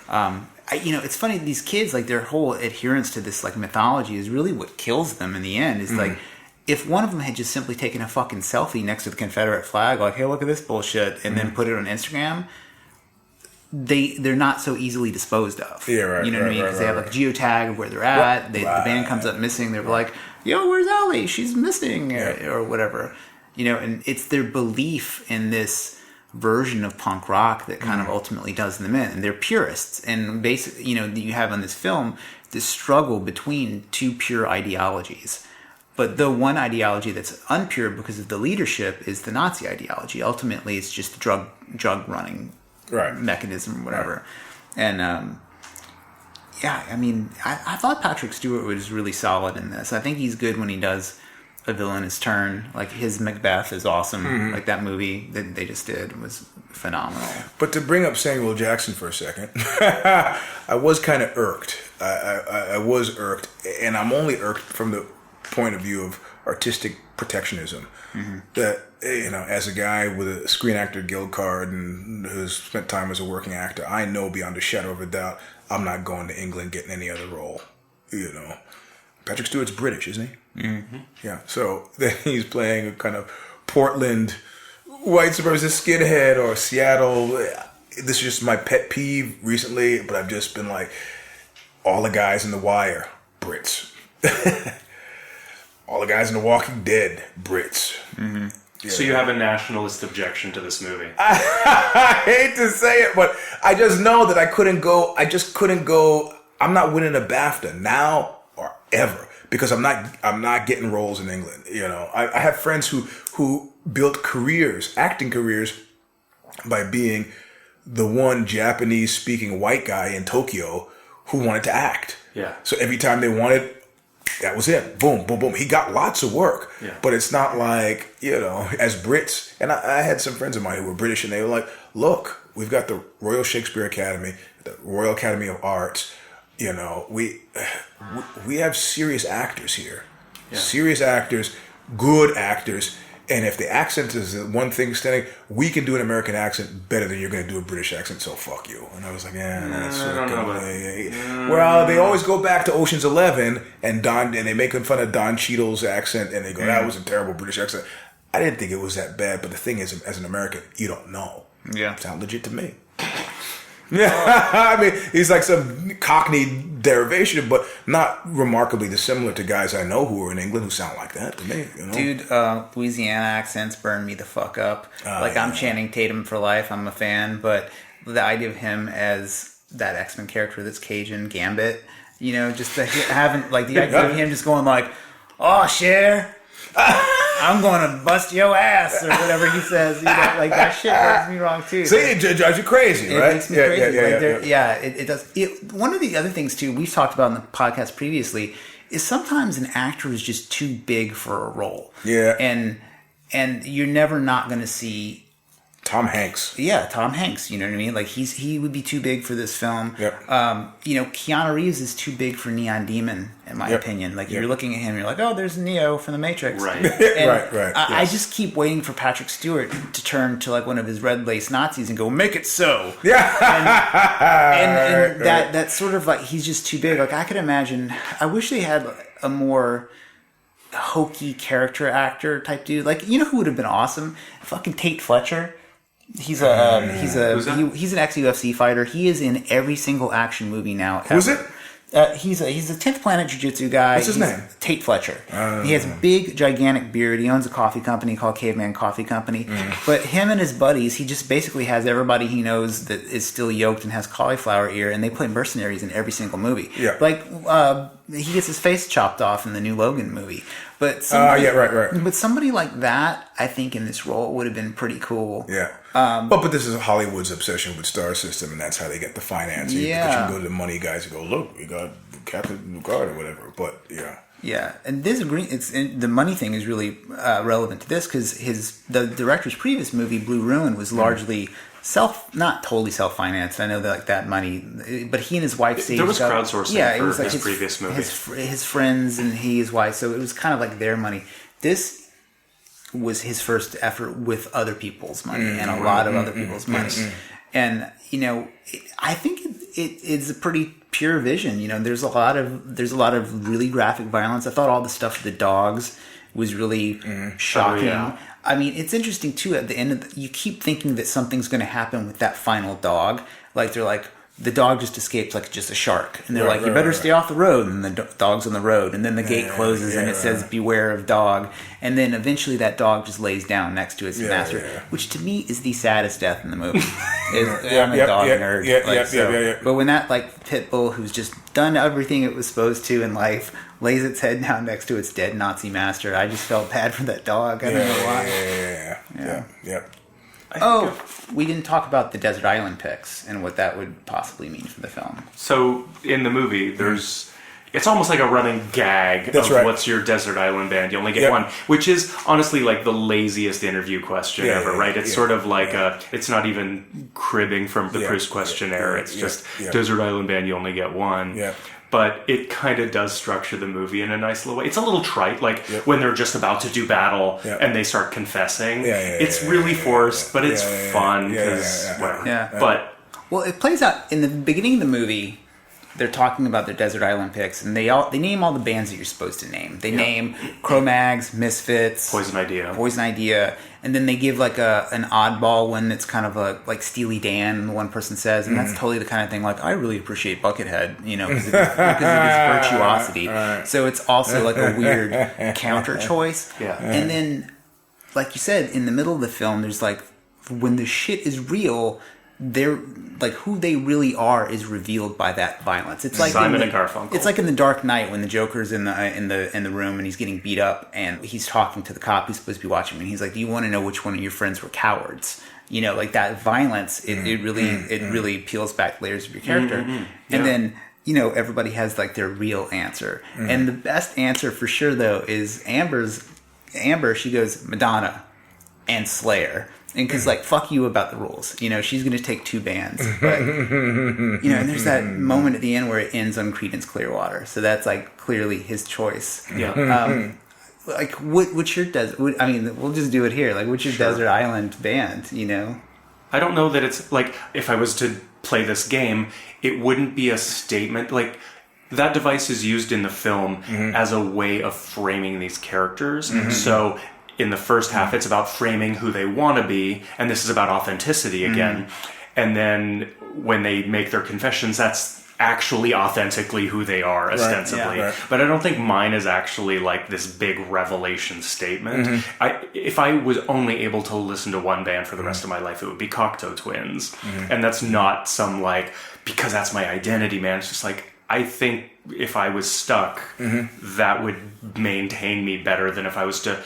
It's funny, these kids, like, their whole adherence to this like mythology is really what kills them in the end. Is like, if one of them had just simply taken a fucking selfie next to the Confederate flag, like, hey, look at this bullshit, and then put it on Instagram, they're not so easily disposed of. Yeah, right. You know what I mean? Because they have like a geotag of where they're at. The band comes up missing. They're like, yo, where's Allie? She's missing, or whatever. You know, and it's their belief in this version of punk rock that kind of ultimately does them in. And they're purists. And basically, you know, you have in this film this struggle between two pure ideologies. But the one ideology that's unpure because of the leadership is the Nazi ideology. Ultimately, it's just drug running mechanism or whatever. Right. And I mean, I thought Patrick Stewart was really solid in this. I think he's good when he does a villainous turn. Like, his Macbeth is awesome. Like, that movie that they just did was phenomenal. But to bring up Samuel Jackson for a second, I was kind of irked. I was irked, and I'm only irked from the point of view of artistic protectionism. That, you know, as a guy with a Screen Actor Guild card and who's spent time as a working actor, I know beyond a shadow of a doubt I'm not going to England getting any other role. You know, Patrick Stewart's British, isn't he? Yeah. So then he's playing a kind of Portland white supremacist skinhead, or Seattle. This is just my pet peeve recently, but I've just been like, all the guys in The Wire, Brits. All the guys in The Walking Dead, Brits. Yeah. So you have a nationalist objection to this movie? I hate to say it, but I just know that I just couldn't go. I'm not winning a BAFTA now or ever because I'm not getting roles in England. You know, I have friends who built acting careers, by being the one Japanese speaking white guy in Tokyo who wanted to act. Yeah. So every time they wanted, that was it. Boom, boom, boom. He got lots of work. Yeah. But it's not like, you know, as Brits, and I had some friends of mine who were British, and they were like, look, we've got the Royal Shakespeare Academy, the Royal Academy of Arts. You know, we have serious actors here. Yeah. Serious actors, good actors. And if the accent is the one thing standing, we can do an American accent better than you're going to do a British accent, so fuck you. And I was like, that's I don't know. Well, they always go back to Ocean's 11 and they make fun of Don Cheadle's accent, and they go, that was a terrible British accent. I didn't think it was that bad, but the thing is, as an American, you don't know. Yeah. It sounds legit to me. Yeah, I mean, he's like some Cockney derivation, but not remarkably dissimilar to guys I know who are in England who sound like that to me. You know? Dude, Louisiana accents burn me the fuck up. I'm Channing Tatum for life. I'm a fan, but the idea of him as that X-Men character that's Cajun, Gambit, you know, just having like the idea of him just going like, "Oh, Cher, I'm going to bust your ass," or whatever he says. You know, like, that shit rubs me wrong too. See, it drives you crazy, right? It makes me crazy. It does. One of the other things too we've talked about in the podcast previously is sometimes an actor is just too big for a role. Yeah, and you're never not going to see Tom Hanks. Yeah, Tom Hanks. You know what I mean? Like, he would be too big for this film. Yep. You know, Keanu Reeves is too big for Neon Demon, in my opinion. Like, you're looking at him, you're like, oh, there's Neo from The Matrix. Right. Right. I just keep waiting for Patrick Stewart to turn to like one of his red lace Nazis and go, make it so. Yeah. And that sort of like, he's just too big. Like, I could imagine. I wish they had a more hokey character actor type dude. Like, you know who would have been awesome? Fucking Tate Fletcher. He's an ex-UFC fighter. He is in every single action movie now. Who's it? He's a 10th Planet Jiu-Jitsu guy. What's his name? Tate Fletcher. He has a big, gigantic beard. He owns a coffee company called Caveman Coffee Company. But him and his buddies, he just basically has everybody he knows that is still yoked and has cauliflower ear, and they play mercenaries in every single movie. Yeah. Like, he gets his face chopped off in the new Logan movie. But somebody, right. But somebody like that, I think, in this role would have been pretty cool. Yeah. But this is Hollywood's obsession with star system, and that's how they get the financing. Yeah. Because you can go to the money guys and go, look, we got Captain Picard or whatever. But yeah. Yeah, and the money thing is really relevant to this because the director's previous movie, Blue Ruin, was largely not totally self-financed. I know that money, but he and his wife staged. There was crowdsourcing for his previous movie. His friends and his wife, so it was kind of like their money. This was his first effort with other people's money and a lot of other people's money. And I think it's a pretty pure vision. There's a lot of really graphic violence. I thought all the stuff with the dogs was really shocking. Oh, yeah. I mean, it's interesting too. At the end, you keep thinking that something's going to happen with that final dog. Like they're like, the dog just escapes like just a shark, and they're you better stay off the road. And the dog's on the road, and then the gate closes, and it says "Beware of dog." And then eventually, that dog just lays down next to its master, which to me is the saddest death in the movie. I'm a dog nerd. But when that pit bull, who's just done everything it was supposed to in life, lays its head down next to its dead Nazi master, I just felt bad for that dog. I don't know why. Yeah. We didn't talk about the desert island picks and what that would possibly mean for the film. So in the movie, it's almost like a running gag what's your desert island band? You only get one, which is honestly like the laziest interview question ever, right? It's sort of like it's not even cribbing from the Proust questionnaire. It's just desert island band, you only get one. Yeah. But it kind of does structure the movie in a nice little way. It's a little trite, when they're just about to do battle and they start confessing. It's really forced, but it's fun because But it plays out in the beginning of the movie. They're talking about their desert island picks, and they name all the bands that you're supposed to name. They name Cro-Mags, Misfits, Poison Idea, and then they give an oddball one that's kind of like Steely Dan, one person says, and that's totally the kind of thing I really appreciate Buckethead, because of his virtuosity. Right. So it's also like a weird counter choice. Yeah. And then, like you said, in the middle of the film, there's when the shit is real, they're who they really are is revealed by that violence. It's like Simon and Garfunkel. It's like in The Dark Knight when the Joker's in the room and he's getting beat up and he's talking to the cop who's supposed to be watching him, and he's like, "Do you want to know which one of your friends were cowards?" That violence. It really peels back layers of your character, and then everybody has their real answer, and the best answer for sure though is Amber. She goes Madonna and Slayer. And because, fuck you about the rules. She's going to take two bands. But, and there's that moment at the end where it ends on Creedence Clearwater. So that's, clearly his choice. Yeah. What's your desert... we'll just do it here. What's your desert island band, I don't know that it's, if I was to play this game, it wouldn't be a statement. That device is used in the film as a way of framing these characters. So... in the first half, it's about framing who they want to be, and this is about authenticity again. And then when they make their confessions, that's actually authentically who they are, ostensibly. Right. But I don't think mine is actually this big revelation statement. If I was only able to listen to one band for the rest of my life, it would be Cocteau Twins. And that's not some because that's my identity, man. It's just I think if I was stuck, that would maintain me better than if I was to,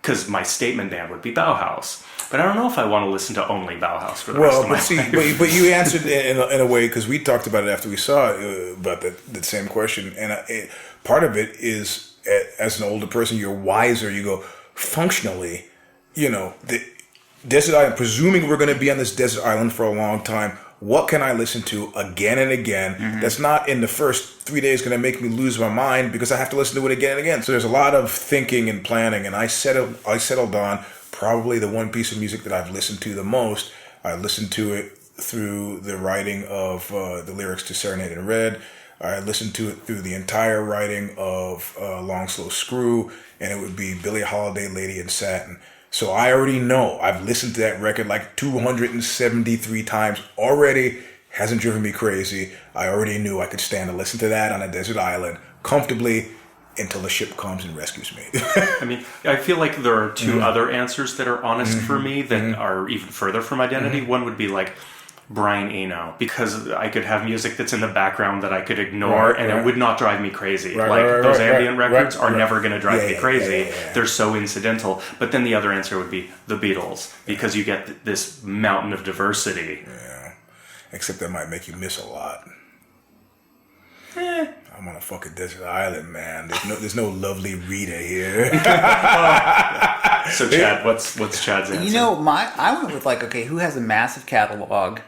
because my statement band would be Bauhaus. But I don't know if I want to listen to only Bauhaus for the rest of my life. But you answered in a way, because we talked about it after we saw about that same question. And part of it is, as an older person, you're wiser. You go, functionally, the desert island, presuming we're going to be on this desert island for a long time, what can I listen to again and again that's not in the first 3 days going to make me lose my mind because I have to listen to it again and again? So there's a lot of thinking and planning, and I settled on probably the one piece of music that I've listened to the most. I listened to it through the writing of the lyrics to Serenade in Red. I listened to it through the entire writing of Long Slow Screw, and it would be Billie Holiday, Lady in Satin. So I already know. I've listened to that record 273 times already. hasn't driven me crazy. I already knew I could stand to listen to that on a desert island comfortably until the ship comes and rescues me. I mean, I feel like there are two other answers that are honest for me that are even further from identity. One would be like Brian Eno, because I could have music that's in the background that I could ignore and it would not drive me crazy. Those ambient records are never going to drive me crazy. Yeah. They're so incidental. But then the other answer would be the Beatles, because you get this mountain of diversity. Yeah. Except that might make you miss a lot. I'm on a fucking desert island, man. There's no lovely Rita here. So Chad, what's Chad's answer? You know, I went with like, okay, who has a massive catalog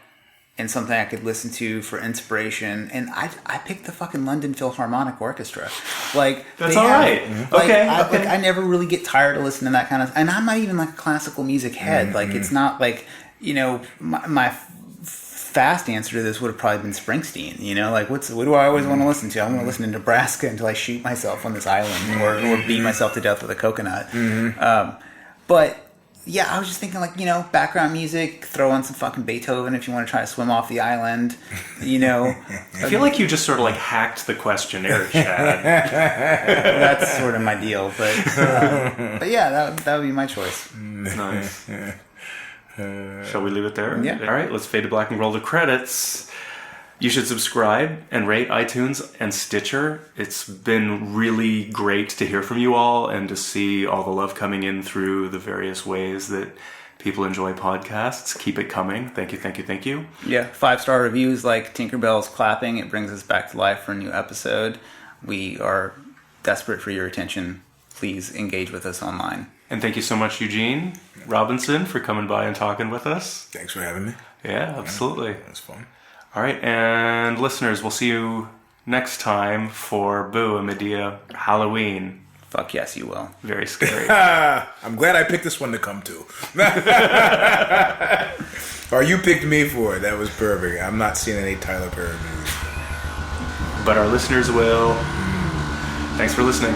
and something I could listen to for inspiration, and I picked the fucking London Philharmonic Orchestra. Like, that's all right. Like, okay. I never really get tired of listening to that kind of, and I'm not even like a classical music head. Like, it's not like, you know, my fast answer to this would have probably been Springsteen. You know, like what do I always want to listen to? I want to listen to Nebraska until I shoot myself on this island, or beat myself to death with a coconut. But yeah, I was just thinking, like, you know, background music, throw on some fucking Beethoven if you want to try to swim off the island, you know. I feel like you just sort of like hacked the questionnaire, Chad. That's sort of my deal, but yeah, that would be my choice. Nice. Shall we leave it there? Yeah. All right, let's fade to black and roll the credits. You should subscribe and rate iTunes and Stitcher. It's been really great to hear from you all and to see all the love coming in through the various ways that people enjoy podcasts. Keep it coming. Thank you, thank you, thank you. Yeah, 5-star reviews like Tinkerbell's clapping. It brings us back to life for a new episode. We are desperate for your attention. Please engage with us online. And thank you so much, Eugene Robinson, for coming by and talking with us. Thanks for having me. Yeah, absolutely. That was fun. All right, and listeners, we'll see you next time for Boo and Medea Halloween. Fuck yes, you will. Very scary. I'm glad I picked this one to come to. Or you picked me for it. That was perfect. I'm not seeing any Tyler Perry movies. But our listeners will. Thanks for listening.